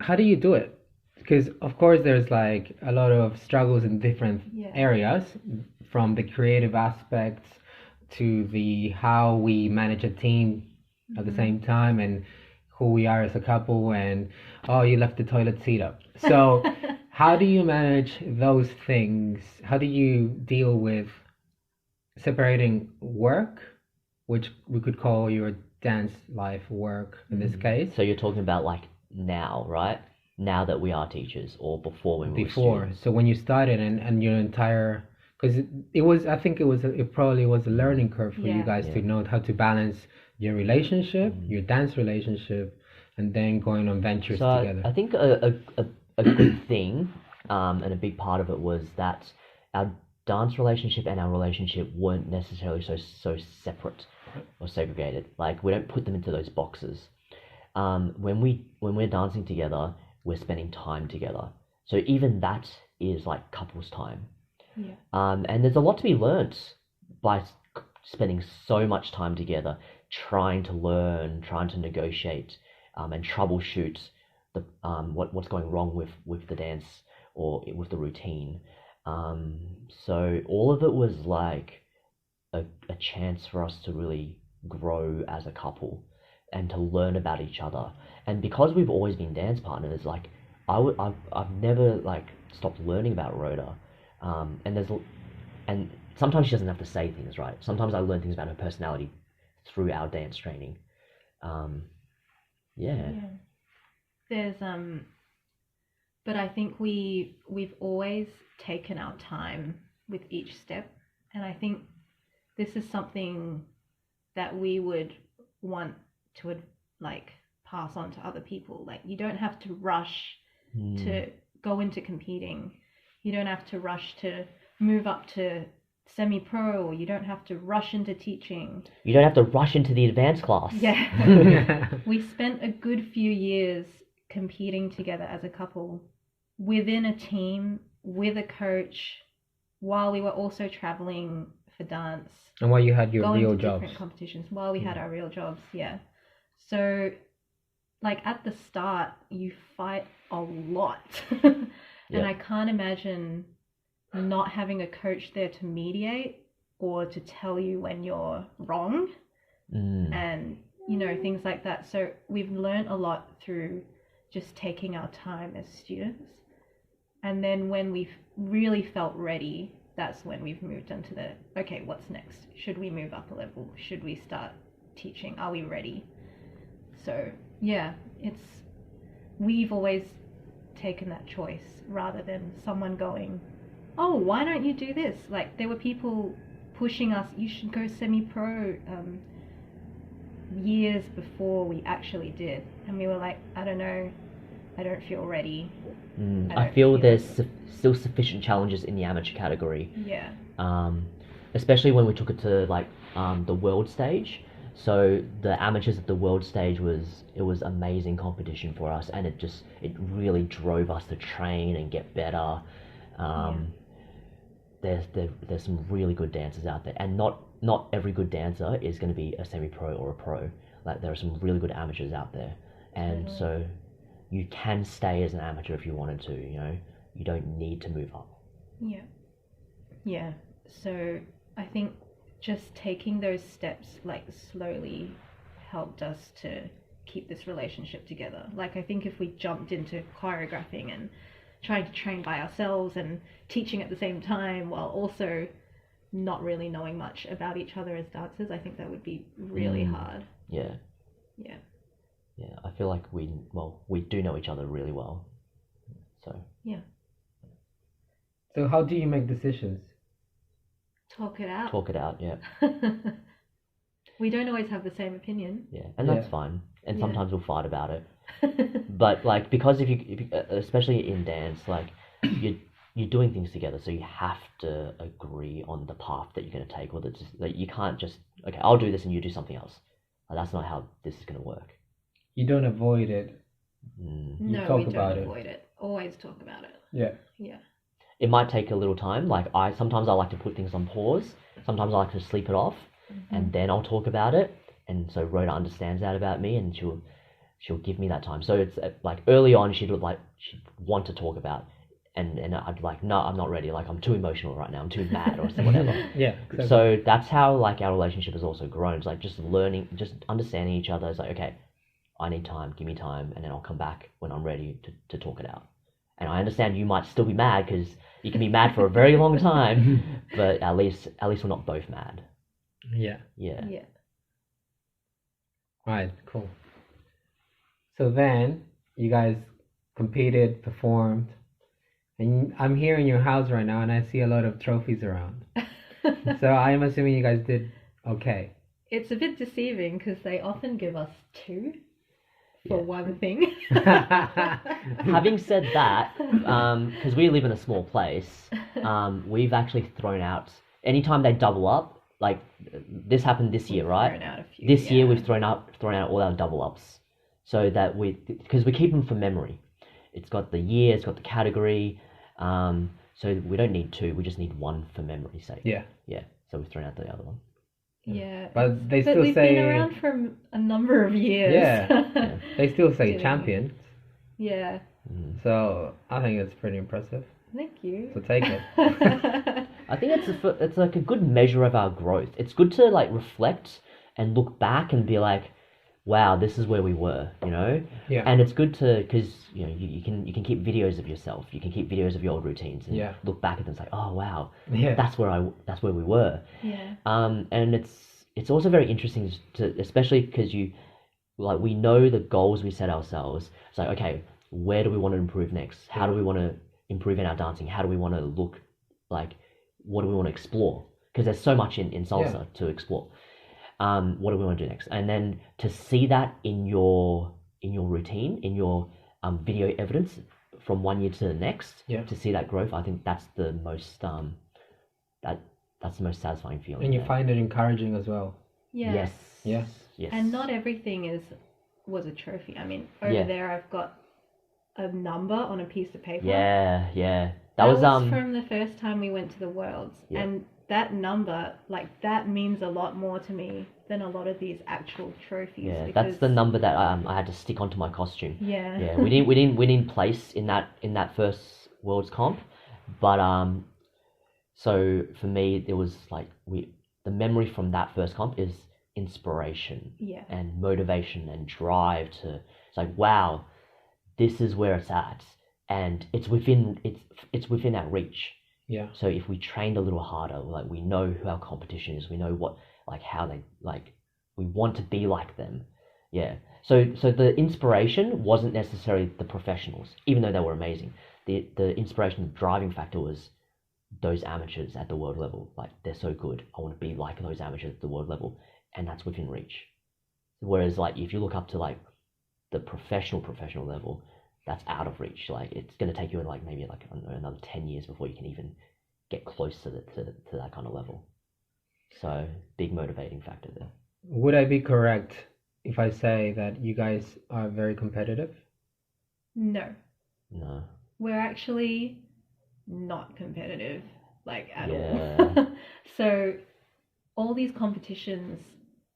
how do you do it? Because of course there's like a lot of struggles in different Yeah. areas, from the creative aspects to the how we manage a team at the same time, and who we are as a couple, and oh, you left the toilet seat up. So how do you manage those things? How do you deal with separating work, which we could call your dance life work in this case? So you're talking about like now, right? Now that we are teachers, or before when we were students? So when you started and your entire, because it probably was a learning curve for you Yeah. guys to know how to balance your relationship, your dance relationship, and then going on ventures So together? I think a good thing, and a big part of it was that our dance relationship and our relationship weren't necessarily so separate or segregated. Like we don't put them into those boxes. When we're dancing together, we're spending time together. So even that is like couples time. Yeah. And there's a lot to be learnt by spending so much time together, trying to learn, trying to negotiate, and troubleshoot what's going wrong with the dance or with the routine. So all of it was like a chance for us to really grow as a couple and to learn about each other. And because we've always been dance partners, like I've never like stopped learning about Rhoda. And sometimes she doesn't have to say things, right? Sometimes I learn things about her personality through our dance training. Yeah. There's but I think we've always taken our time with each step, and I think this is something that we would want to like pass on to other people. Like you don't have to rush to go into competing. You don't have to rush to move up to semi-pro, or you don't have to rush into teaching. You don't have to rush into the advanced class. Yeah. We spent a good few years competing together as a couple within a team with a coach while we were also traveling for dance. And while you had your going real to jobs. different competitions while we had our real jobs, yeah. So like at the start you fight a lot. And I can't imagine not having a coach there to mediate or to tell you when you're wrong and you know things like that. So we've learned a lot through just taking our time as students, and then when we've really felt ready, that's when we've moved into the okay, what's next? Should we move up a level? Should we start teaching? Are we ready? So yeah, we've always taken that choice rather than someone going, oh, why don't you do this? Like there were people pushing us, you should go semi-pro years before we actually did, and we were like, I don't know, I don't feel ready. I feel there's still sufficient challenges in the amateur category. Yeah. Especially when we took it to like the world stage. So the amateurs at the world stage was amazing competition for us, and it really drove us to train and get better. There's some really good dancers out there, and not every good dancer is going to be a semi-pro or a pro. Like there are some really good amateurs out there, and so you can stay as an amateur if you wanted to. You know, you don't need to move up. Yeah. So I think just taking those steps like slowly helped us to keep this relationship together. Like I think if we jumped into choreographing and trying to train by ourselves and teaching at the same time while also not really knowing much about each other as dancers, I think that would be really hard. Yeah, I feel like we do know each other really well, so So how do you make decisions? Talk it out. Yeah. We don't always have the same opinion. Yeah, and that's fine, and sometimes we'll fight about it. But like, because if you especially in dance, like you're doing things together, so you have to agree on the path that you're going to take, or that you can't just, okay, I'll do this and you do something else. Like, that's not how this is going to work. You don't avoid it. No, talk we don't about avoid it. Always talk about it. Yeah. It might take a little time. Like sometimes I like to put things on pause. Sometimes I like to sleep it off, and then I'll talk about it. And so Rhoda understands that about me, and she'll give me that time. So it's like early on, she'd want to talk about, and I'd be like, no, I'm not ready. Like I'm too emotional right now. I'm too mad or whatever. Yeah. Exactly. So that's how like our relationship has also grown. It's like just learning, just understanding each other. It's like, okay, I need time. Give me time, and then I'll come back when I'm ready to talk it out. And I understand you might still be mad because you can be mad for a very long time, but at least we're not both mad. Yeah. Right. Cool. So then you guys competed, performed, and I'm here in your house right now, and I see a lot of trophies around. So I'm assuming you guys did okay. It's a bit deceiving because they often give us 2 for Yeah. one thing. Having said that, because we live in a small place, we've actually thrown out anytime they double up. Like this happened this year, We've right? thrown out a few, This year yeah. we've thrown out all our double ups, so that because we keep them for memory. It's got the year, it's got the category, so we don't need two. We just need one for memory's sake. Yeah. Yeah. So we've thrown out the other one. Yeah. But they But still we've say been around for a number of years. Yeah. they still say Doing- champions. Yeah. So I think it's pretty impressive. Thank you. So take it. I think it's like a good measure of our growth. It's good to like reflect and look back and be like, wow, this is where we were, you know? Yeah. And it's good to, because you know, you can keep videos of yourself. You can keep videos of your old routines and Yeah. look back at them and say, oh wow, Yeah. that's where we were. Yeah. And it's also very interesting to, especially because we know the goals we set ourselves. It's like, okay, where do we want to improve next? How do we want to improve in our dancing? How do we want to look like? What do we want to explore? Because there's so much in salsa to explore. What do we want to do next? And then to see that in your routine, in your video evidence from one year to the next, to see that growth, I think that's the most that's the most satisfying feeling. And you there. find it encouraging as well. Yeah. Yes. Yeah. Yes. And not everything was a trophy. I mean, over there I've got a number on a piece of paper. Yeah, yeah. That was from the first time we went to the Worlds. Yeah. And that number, like, that means a lot more to me than a lot of these actual trophies. Yeah, because, that's the number that I had to stick onto my costume. Yeah. Yeah, we didn't place in that first Worlds comp, but so for me it was like the memory from that first comp is inspiration Yeah. and motivation and drive to, it's like, wow, this is where it's at, and it's within our reach. Yeah. So if we trained a little harder, like, we know who our competition is, we know what, like, how they, like, we want to be like them. Yeah. So the inspiration wasn't necessarily the professionals, even though they were amazing. The inspiration, the driving factor was those amateurs at the world level. Like, they're so good, I want to be like those amateurs at the world level, and that's within reach. Whereas, like, if you look up to, like, the professional level, that's out of reach. Like, it's going to take you like maybe like, I don't know, another 10 years before you can even get close to that kind of level. So big motivating factor there. Would I be correct if I say that you guys are very competitive? No. No. We're actually not competitive, like, at Yeah. all. So all these competitions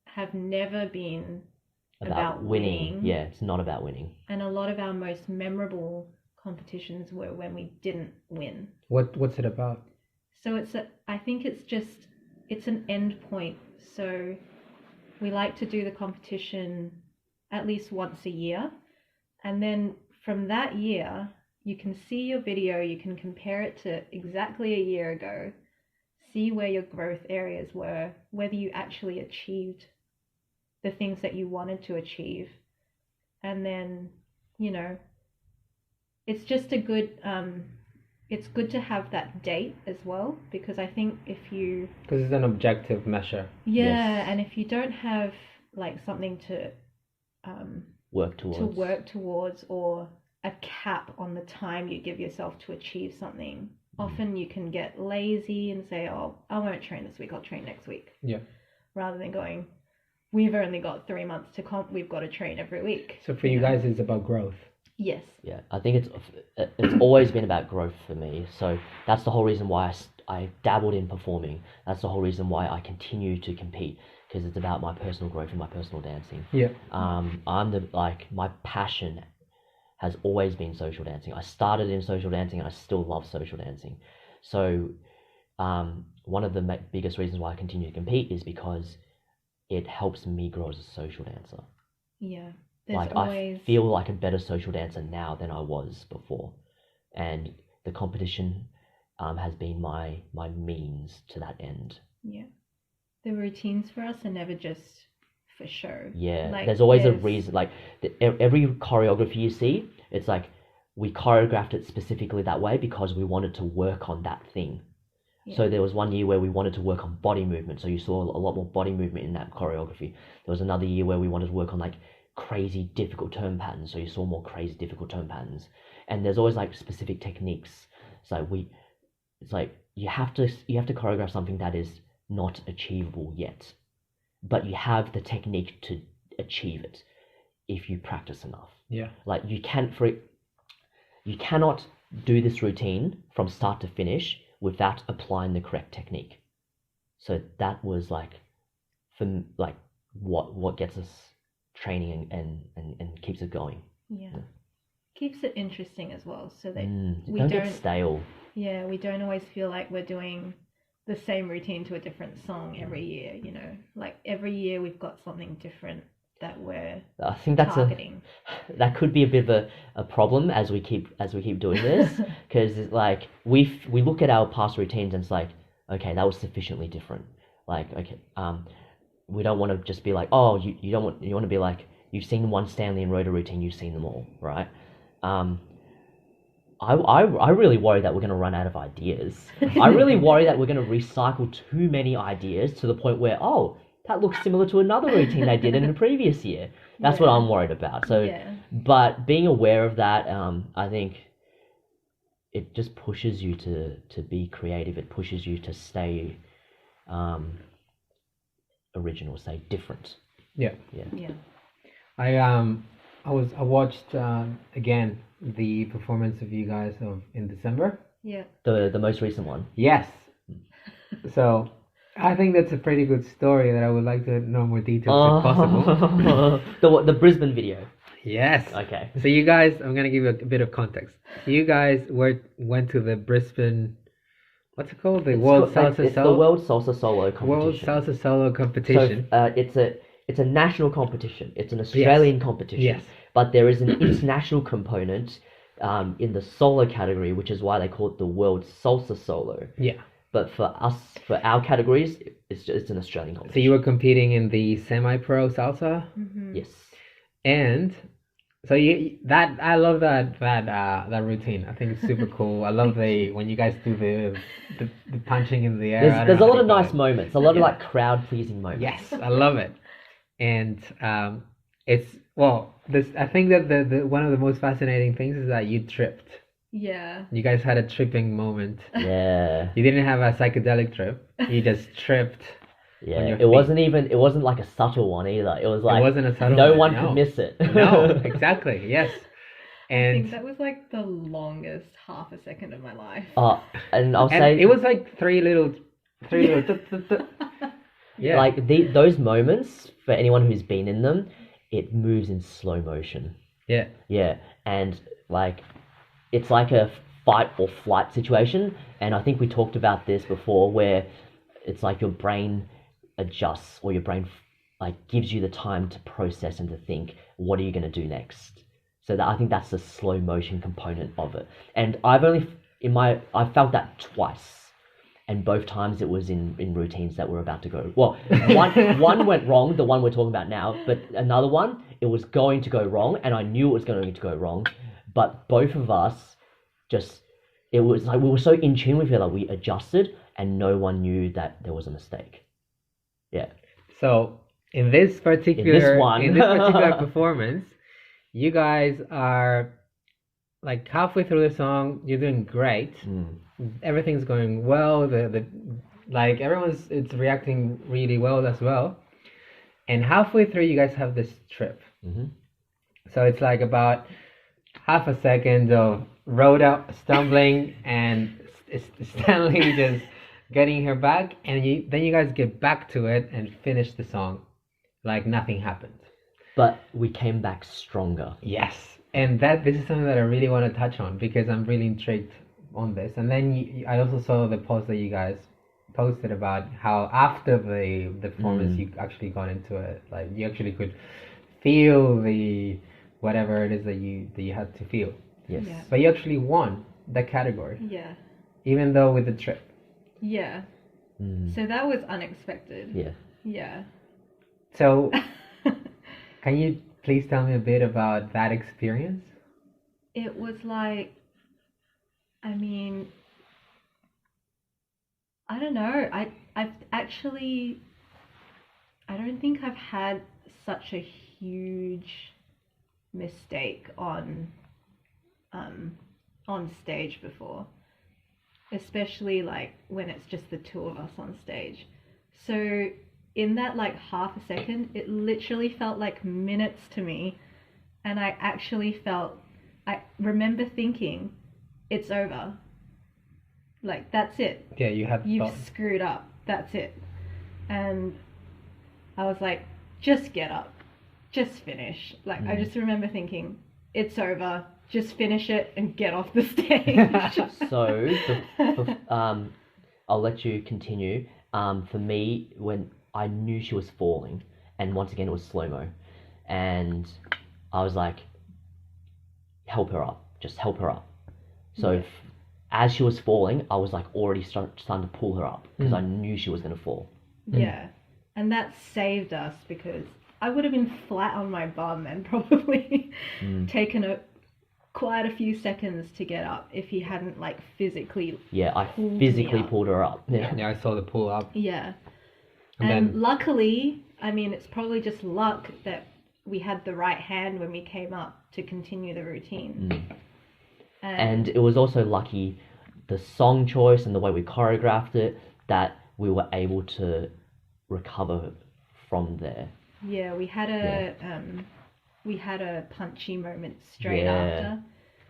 have never been about winning. Yeah, it's not about winning. And a lot of our most memorable competitions were when we didn't win. What's it about? So I think it's an end point. So we like to do the competition at least once a year. And then from that year, you can see your video, you can compare it to exactly a year ago, see where your growth areas were, whether you actually achieved the things that you wanted to achieve. And then, you know, it's just a good, it's good to have that date as well, because I think if you... Because it's an objective measure. Yeah, Yes. and if you don't have, like, something to Work towards. or a cap on the time you give yourself to achieve something, often you can get lazy and say, oh, I won't train this week, I'll train next week. Yeah. Rather than going, we've only got 3 months to comp, we've got to train every week. So for you guys, it's about growth. Yes. Yeah, I think it's always been about growth for me. So that's the whole reason why I dabbled in performing. That's the whole reason why I continue to compete, because it's about my personal growth and my personal dancing. Yeah. My passion has always been social dancing. I started in social dancing and I still love social dancing. So one of the biggest reasons why I continue to compete is because it helps me grow as a social dancer. Yeah. I feel like a better social dancer now than I was before, and the competition has been my means to that end. Yeah. The routines for us are never just for show. Yeah, Like, there's always a reason. Like every choreography you see, it's like we choreographed it specifically that way because we wanted to work on that thing. Yeah. So there was one year where we wanted to work on body movement, so you saw a lot more body movement in that choreography. There was another year where we wanted to work on, like, crazy difficult turn patterns, so you saw more crazy difficult turn patterns. And there's always like specific techniques. So it's like you have to choreograph something that is not achievable yet, but you have the technique to achieve it if you practice enough. Yeah. Like you cannot do this routine from start to finish without applying the correct technique. So that was like what gets us training and keeps it going. Yeah. Keeps it interesting as well, so that we don't get stale. Yeah, we don't always feel like we're doing the same routine to a different song every year, you know. Like every year we've got something different that we're I think that's targeting. That could be a bit of a problem as we keep doing this, because like we look at our past routines and it's like, okay, that was sufficiently different. Like, okay, we don't want to just be like, oh, you want to be like, you've seen one Stanly and Rhoda routine, you've seen them all, right? I really worry that we're going to run out of ideas. I really worry that we're going to recycle too many ideas to the point where, oh, that looks similar to another routine they did in the previous year. That's what I'm worried about. So, but being aware of that, I think it just pushes you to be creative. It pushes you to stay original, stay different. Yeah. Yeah. I watched again the performance of you guys in December. Yeah. The most recent one. Yes. So I think that's a pretty good story that I would like to know more details if possible. the Brisbane video. Yes. Okay. So you guys, I'm gonna give you a bit of context. So you guys went to the Brisbane, what's it called? The World Salsa Solo competition. World Salsa Solo competition. So it's a national competition. It's an Australian competition. Yes. But there is an international component in the solo category, which is why they call it the World Salsa Solo. Yeah. But for our categories, it's an Australian competition. So you were competing in the semipro salsa? Mm-hmm. Yes. And so I love that routine. I think it's super cool. I love when you guys do the punching in the air. There's a lot of nice moments, a lot of like crowd pleasing moments. Yes, I love it. And I think that the one of the most fascinating things is that you tripped. Yeah. You guys had a tripping moment. Yeah. You didn't have a psychedelic trip. You just tripped. Yeah. It wasn't like a subtle one either. It was like, it wasn't a subtle no one. one could miss it. No, exactly. Yes. And I think that was like the longest half a second of my life. And I'll say it was like three little yeah. Like those moments, for anyone who's been in them, it moves in slow motion. Yeah. Yeah. And like it's like a fight or flight situation. And I think we talked about this before, where it's like your brain adjusts, or your brain like gives you the time to process and to think, what are you going to do next? So I think that's the slow motion component of it. And I felt that twice. And both times it was in routines that were about to go. Well, one went wrong, the one we're talking about now, but another one, it was going to go wrong, and I knew it was going to go wrong. But both of us it was like we were so in tune with each other, we adjusted, and no one knew that there was a mistake. Yeah. So in this particular performance, you guys are like halfway through the song, you're doing great. Everything's going well. Like it's reacting really well as well. And halfway through, you guys have this trip. Mm-hmm. So it's like about half a second of Rhoda stumbling and Stanley just getting her back, and then you guys get back to it and finish the song like nothing happened. But we came back stronger. Yes. And this is something that I really want to touch on, because I'm really intrigued on this. And then I also saw the post that you guys posted about how after the performance you actually got into it, like you actually could feel the whatever it is that you had to feel. Yes. Yeah. But you actually won the category. Yeah. Even though with the trip. Yeah. So that was unexpected. Yeah. Yeah. So can you please tell me a bit about that experience? It was like, I mean, I don't know. I don't think I've had such a huge mistake on stage before, especially like when it's just the two of us on stage. So in that like half a second, it literally felt like minutes to me, and I remember thinking, it's over. Like, that's it. Yeah, You've screwed up. That's it. And I was like, just get up. Just finish. Like, I just remember thinking, it's over. Just finish it and get off the stage. So, I'll let you continue. For me, when I knew she was falling, and once again it was slow-mo, and I was like, help her up. Just help her up. So as she was falling, I was like already starting to pull her up because I knew she was going to fall. Yeah. And that saved us, because I would have been flat on my bum and probably taken quite a few seconds to get up if he hadn't like physically I physically pulled her up. Yeah, I saw the pull up. Yeah. And then, luckily, I mean, it's probably just luck that we had the right hand when we came up to continue the routine. And it was also lucky, the song choice and the way we choreographed it, that we were able to recover from there. Yeah, we had a punchy moment straight after,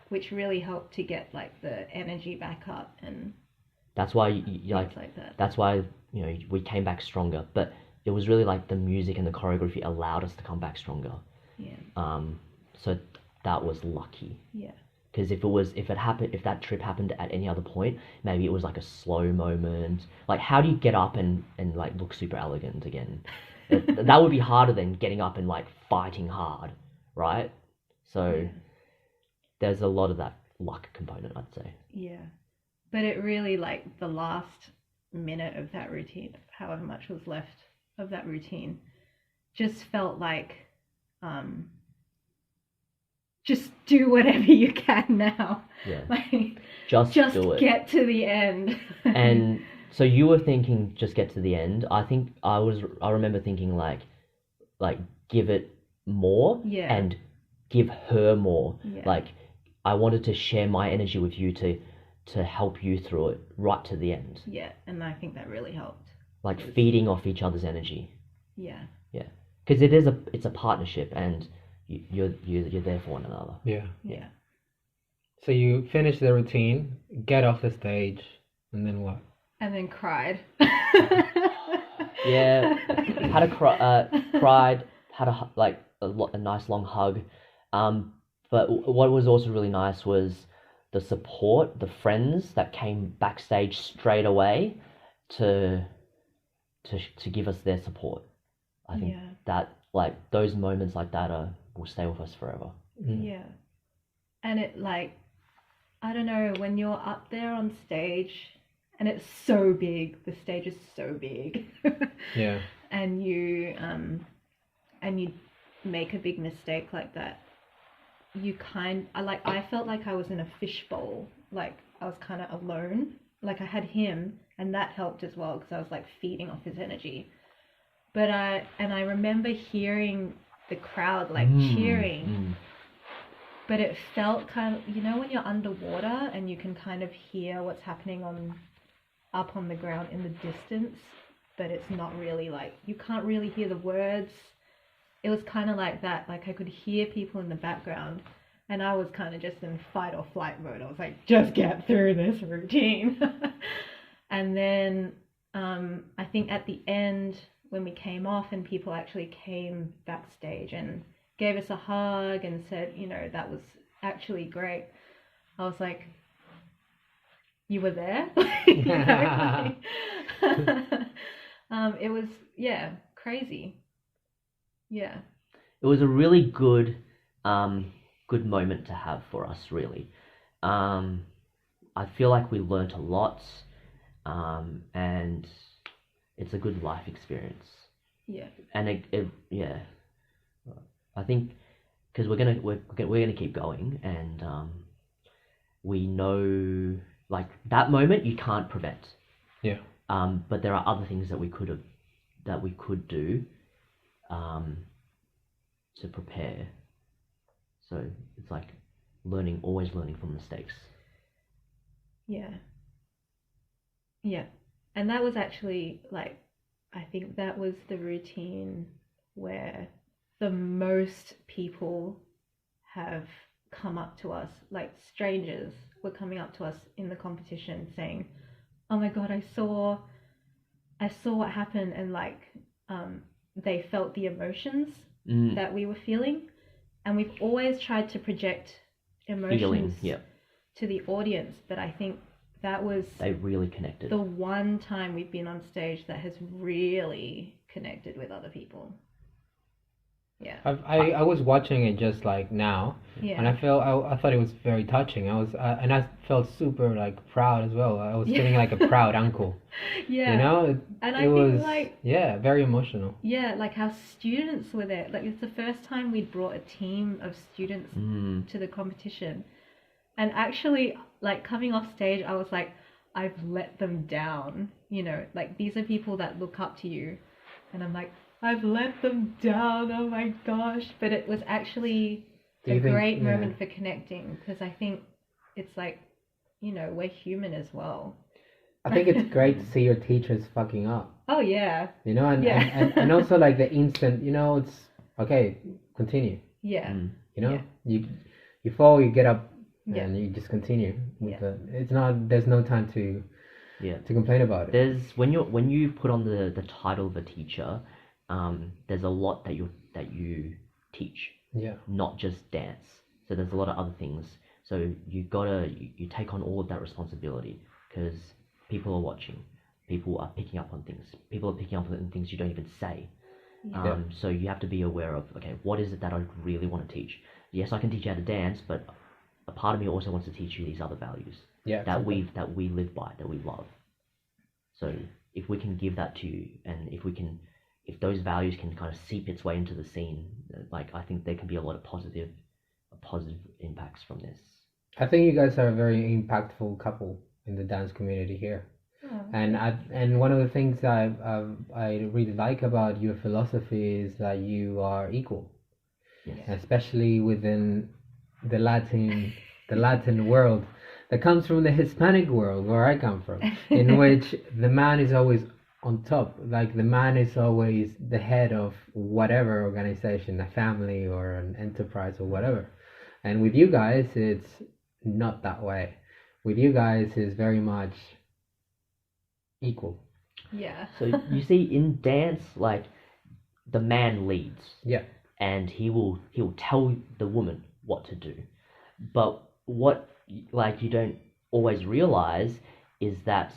which really helped to get like the energy back up, and that's why like that. That's why we came back stronger. But it was really like the music and the choreography allowed us to come back stronger. Yeah. So that was lucky. Yeah. Because if that trip happened at any other point, maybe it was like a slow moment. Like, how do you get up and like look super elegant again? That would be harder than getting up and like fighting hard, right? So there's a lot of that luck component, I'd say. Yeah. But it really, like, the last minute of that routine, however much was left of that routine, just felt like, just do whatever you can now. Yeah. Like, just do it. Get to the end. And so you were thinking, just get to the end. I think I remember thinking like give it more and give her more. Yeah. Like, I wanted to share my energy with you to help you through it right to the end. Yeah, and I think that really helped. Like feeding off each other's energy. Yeah. Yeah. Because it's a partnership, and you're there for one another. Yeah. Yeah. So you finish the routine, get off the stage, and then what? And then cried. Yeah. Cried, had a nice long hug. But what was also really nice was the support, the friends that came backstage straight away to give us their support. I think that, like, those moments like that will stay with us forever. Yeah. And it, like, I don't know, when you're up there on stage and it's so big, the stage is so big. Yeah. And you make a big mistake like that, I felt like I was in a fishbowl. Like, I was kind of alone. Like, I had him, and that helped as well, because I was like feeding off his energy. But I remember hearing the crowd like cheering. But it felt kind of, when you're underwater and you can kind of hear what's happening up on the ground in the distance, but it's not really, like, you can't really hear the words. It was kind of like that. Like, I could hear people in the background, and I was kind of just in fight or flight mode. I was like, just get through this routine. And then I think at the end, when we came off and people actually came backstage and gave us a hug and said, that was actually great, I was like, you were there? It was, crazy. Yeah. It was a really good moment to have for us, really. I feel like we learnt a lot, and it's a good life experience. Yeah. And I think because we're gonna keep going, and we know, like, that moment you can't prevent. Yeah. But there are other things that we could do to prepare. So it's like always learning from mistakes. Yeah. Yeah. And that was actually like, I think that was the routine where the most people have come up to us, like strangers were coming up to us in the competition saying, "Oh my God, I saw what happened," and like they felt the emotions that we were feeling, and we've always tried to project emotions to the audience, but I think that was they really connected. The one time we've been on stage that has really connected with other people. Yeah. I was watching it just like now, and I thought it was very touching. And I felt super like proud as well. I was feeling like a proud uncle. Yeah. You know, and it I was think like very emotional. Yeah, like our students were there. Like it's the first time we'd brought a team of students to the competition, and actually like coming off stage, I was like, I've let them down. You know, like these are people that look up to you, and I'm like, I've let them down, oh my gosh. But it was actually a great moment for connecting, because I think it's like, you know, we're human as well. I think it's great to see your teachers fucking up. Oh yeah. You know, and also like the instant, you know, it's okay, continue. Yeah. You know, you fall, you get up, and you just continue. There's no time to complain about it. There's when you put on the title of a teacher, there's a lot that you teach. Yeah. Not just dance. So there's a lot of other things. So you take on all of that responsibility, because people are watching. People are picking up on things. People are picking up on things you don't even say. Yeah. So you have to be aware of, okay, what is it that I really want to teach? Yes, I can teach you how to dance, but a part of me also wants to teach you these other values that we live by, that we love. So if we can give that to you, and if those values can kind of seep its way into the scene, like I think there can be a lot of positive impacts from this. I think you guys are a very impactful couple in the dance community here. Oh. And one of the things I really like about your philosophy is that you are equal. Yes. Especially within the Latin world that comes from the Hispanic world where I come from, in which the man is always on top. Like the man is always the head of whatever organization, a family or an enterprise or whatever. And with you guys, it's not that way. With you guys, it's very much equal. Yeah. So you see, in dance, like the man leads. Yeah. And he will tell the woman what to do. But what like you don't always realize is that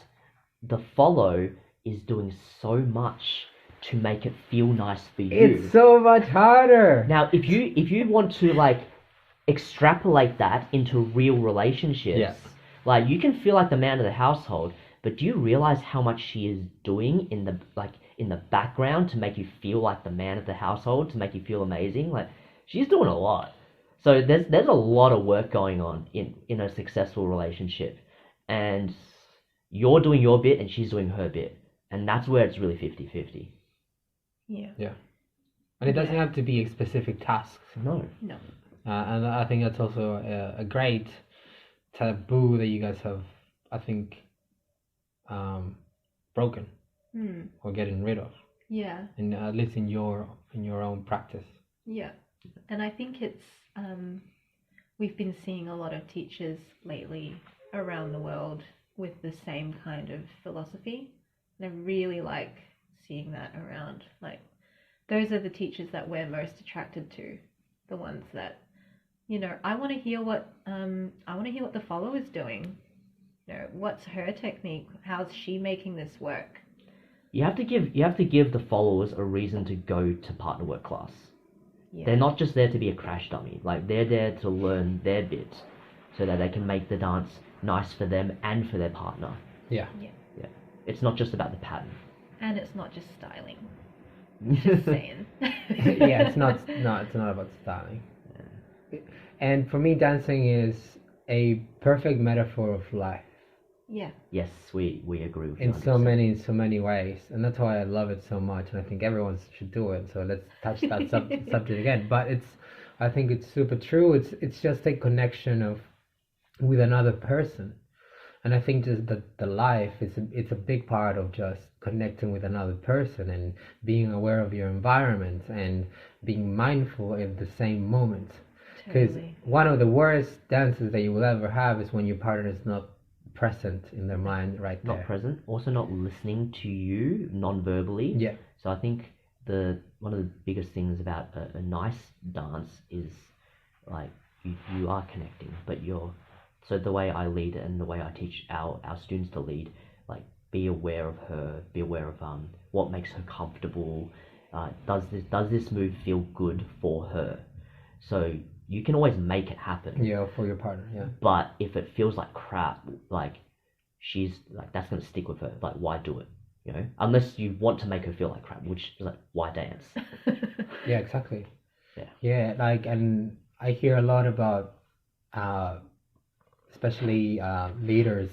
the follow is doing so much to make it feel nice for you. It's so much harder. Now, if you want to like extrapolate that into real relationships, like you can feel like the man of the household, but do you realize how much she is doing in the background to make you feel like the man of the household, to make you feel amazing? Like she's doing a lot. So there's a lot of work going on in a successful relationship, and you're doing your bit and she's doing her bit, and that's where it's really 50-50. Yeah. And it doesn't have to be specific tasks. No. And I think that's also a great taboo that you guys have, I think, broken or getting rid of. Yeah. And at least in your own practice. Yeah. And I think it's we've been seeing a lot of teachers lately around the world with the same kind of philosophy. And I really like seeing that around. Like those are the teachers that we're most attracted to, the ones that, you know, I want to hear what the follower's doing. You know, what's her technique? How's she making this work? You have to give the followers a reason to go to partner work class. Yeah. They're not just there to be a crash dummy. Like they're there to learn their bit, so that they can make the dance nice for them and for their partner. Yeah. It's not just about the pattern. And it's not just styling. Just saying. It's not about styling. Yeah. And for me, dancing is a perfect metaphor of life. Yeah. Yes, we agree with you. in 100%. so many ways, and that's why I love it so much, and I think everyone should do it. So let's touch that subject again. But I think it's super true. It's just a connection of with another person, and I think just the life is it's a big part of just connecting with another person and being aware of your environment and being mindful at the same moment. Because Totally. one of the worst dances that you will ever have is when your partner is not present in their mind right Not there. present, also not listening to you non-verbally. Yeah. So I think the one of the biggest things about a nice dance is like you are connecting, but you're so the way I lead and the way I teach our students to lead, like be aware of her, be aware of what makes her comfortable. Does this move feel good for her? So you can always make it happen. Yeah, for your partner. Yeah. But if it feels like crap, like she's like that's gonna stick with her. Like why do it? You know, unless you want to make her feel like crap, which is like why dance? Yeah, exactly. Yeah. Yeah, like, and I hear a lot about, especially leaders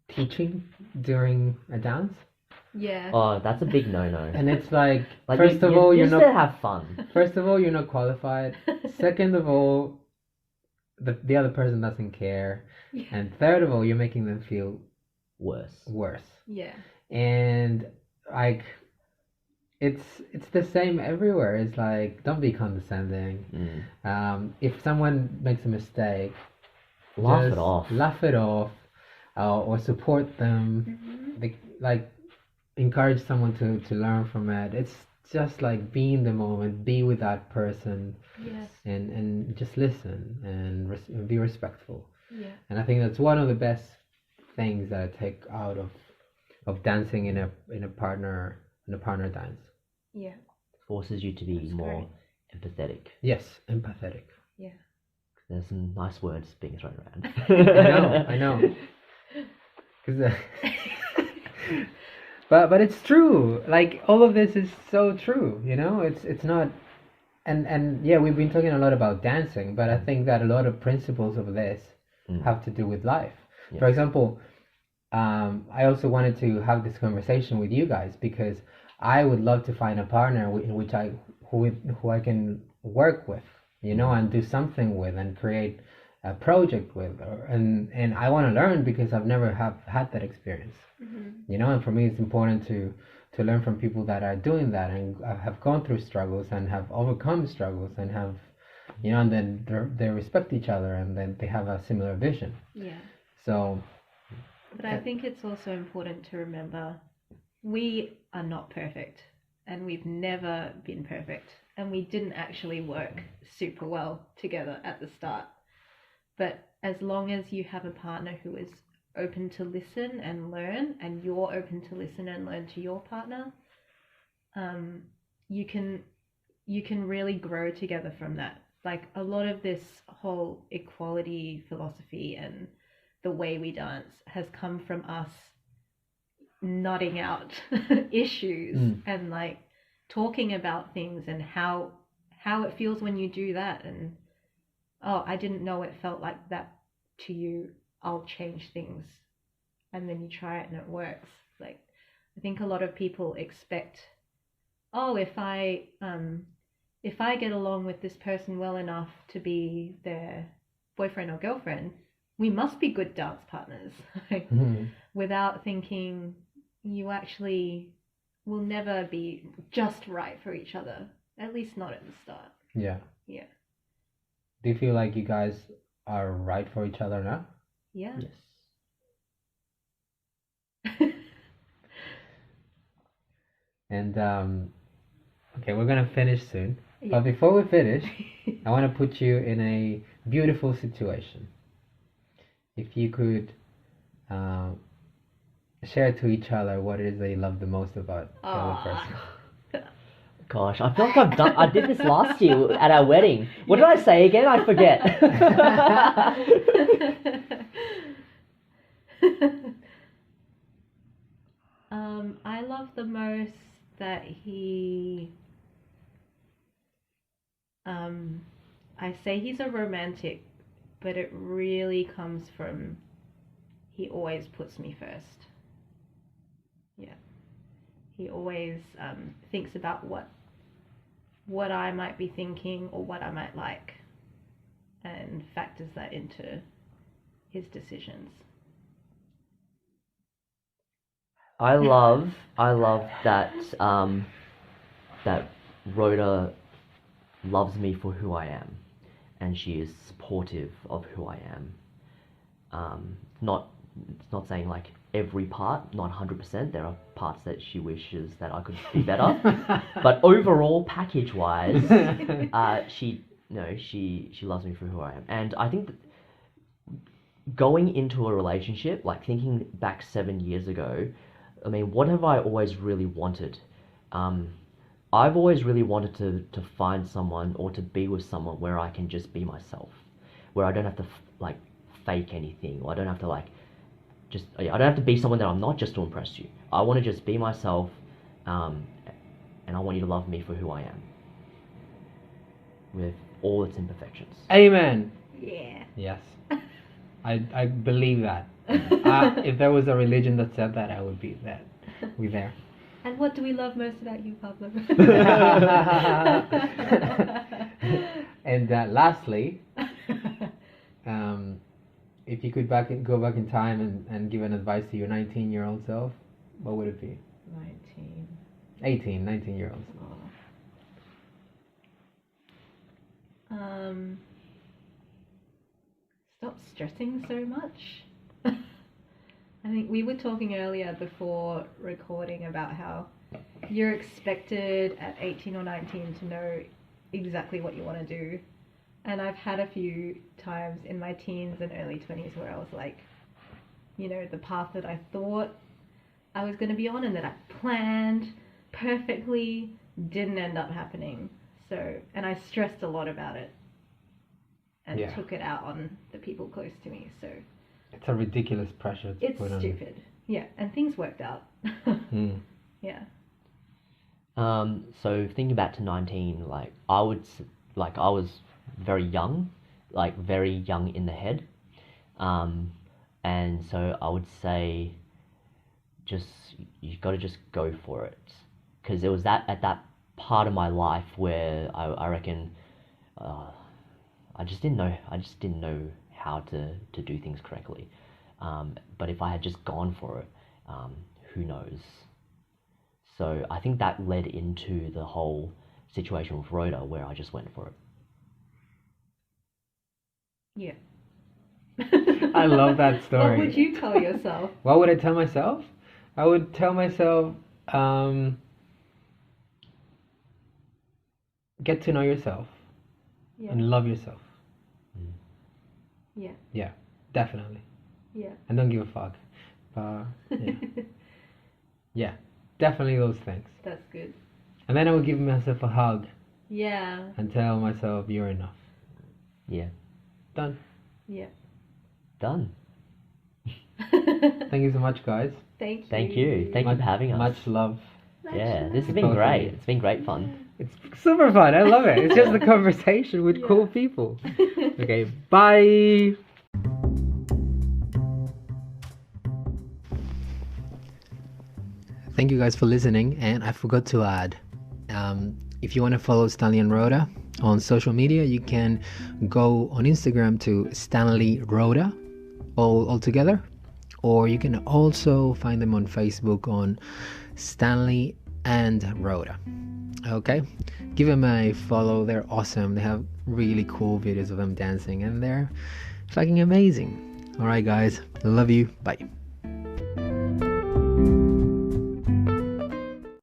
teaching during a dance, Yeah. Oh, that's a big no-no. and it's like, Like first of all, you you're just not. have fun. First of all, you're not qualified. Second of all, the other person doesn't care, Yeah. and third of all, you're making them feel Worse. worse. Yeah. And like, it's the same everywhere. It's like, don't be condescending. If someone makes a mistake, Laugh just it off. laugh it off, or support them. Like encourage someone to learn from it. It's just like be in the moment, be with that person, Yes. and just listen and be respectful. Yeah. And I think that's one of the best things that I take out of dancing in a partner dance. Yeah. Forces you to be That's more empathetic. Yes, empathetic. Yeah. There's some nice words being thrown around. I know. 'Cause, but it's true. Like all of this is so true. You know, it's not. And yeah, we've been talking a lot about dancing, but I think that a lot of principles of this have to do with life. Yes. For example, I also wanted to have this conversation with you guys because I would love to find a partner in which who I can work with, you know, and do something with and create a project with, and I want to learn because I've never have had that experience, you know, and for me it's important to learn from people that are doing that and have gone through struggles and have overcome struggles and have, you know, and then they respect each other and then they have a similar vision. Yeah. So. But I think it's also important to remember we are not perfect and we've never been perfect and we didn't actually work super well together at the start. But as long as you have a partner who is open to listen and learn and you're open to listen and learn to your partner, you can really grow together from that. Like a lot of this whole equality philosophy and the way we dance has come from us nutting out issues and like talking about things and how it feels when you do that, and oh, I didn't know it felt like that to you, I'll change things, and then you try it and it works. Like I think a lot of people expect, oh, if I get along with this person well enough to be their boyfriend or girlfriend, we must be good dance partners. Without thinking you actually will never be just right for each other, at least not at the start. Yeah. Yeah. Do you feel like you guys are right for each other now? Yeah. Yes. And okay, we're gonna finish soon. Yeah. But before we finish, I want to put you in a beautiful situation. If you could share to each other what it is that you love the most about the other person. Gosh, I feel like I did this last year at our wedding. What did I say again? I forget. I love the most that he I say he's a romantic, but it really comes from he always puts me first. Yeah. He always thinks about what I might be thinking or what I might like, and factors that into his decisions. I love that that Rhoda loves me for who I am, and she is supportive of who I am. It's not saying like every part, not 100%. There are parts that she wishes that I could be better, but overall, package wise, she loves me for who I am, and I think that going into a relationship, like thinking back 7 years ago, I mean, what have I always really wanted? I've always really wanted to find someone or to be with someone where I can just be myself, where I don't have to like fake anything, or I don't have to like I don't have to be someone that I'm not just to impress you. I want to just be myself, and I want you to love me for who I am, with all its imperfections. Amen. Yeah. Yes. I believe that. If there was a religion that said that, I would be that. We there. And what do we love most about you, Pablo? And lastly, if you could go back in time and give an advice to your 19-year-old self, what would it be? 19-year-olds. Stop stressing so much. I think we were talking earlier before recording about how you're expected at 18 or 19 to know exactly what you want to do. And I've had a few times in my teens and early 20s where I was like, the path that I thought I was going to be on and that I planned perfectly didn't end up happening. And I stressed a lot about it and took it out on the people close to me. So it's a ridiculous pressure to put on. It's stupid. Yeah, and things worked out. Yeah. So thinking back to 19, I was very young, very young in the head. And so I would say you got to just go for it. Because it was at that part of my life where I reckon I just didn't know how to do things correctly. But if I had just gone for it, who knows? So I think that led into the whole situation with Rhoda where I just went for it. Yeah. I love that story. What would you tell yourself? What would I tell myself? I would tell myself, get to know yourself and love yourself. Yeah. Yeah, definitely. Yeah. And don't give a fuck. Yeah. Yeah, definitely those things. That's good. And then I would give myself a hug. Yeah. And tell myself, you're enough. Yeah. Done. Yeah. Done. Thank you so much, guys. Thank you. Thank you. Thank you for having us. Much love. Yeah, this has been great. It's been great fun. It's super fun. I love it. It's just a conversation with cool people. Okay, bye. Thank you guys for listening. And I forgot to add, if you want to follow Stanly Rhoda on social media, you can go on Instagram to Stanly Rhoda, all together. Or you can also find them on Facebook on Stanly and Rhoda. Okay, give them a follow. They're awesome. They have really cool videos of them dancing and they're fucking amazing. Alright guys, love you. Bye.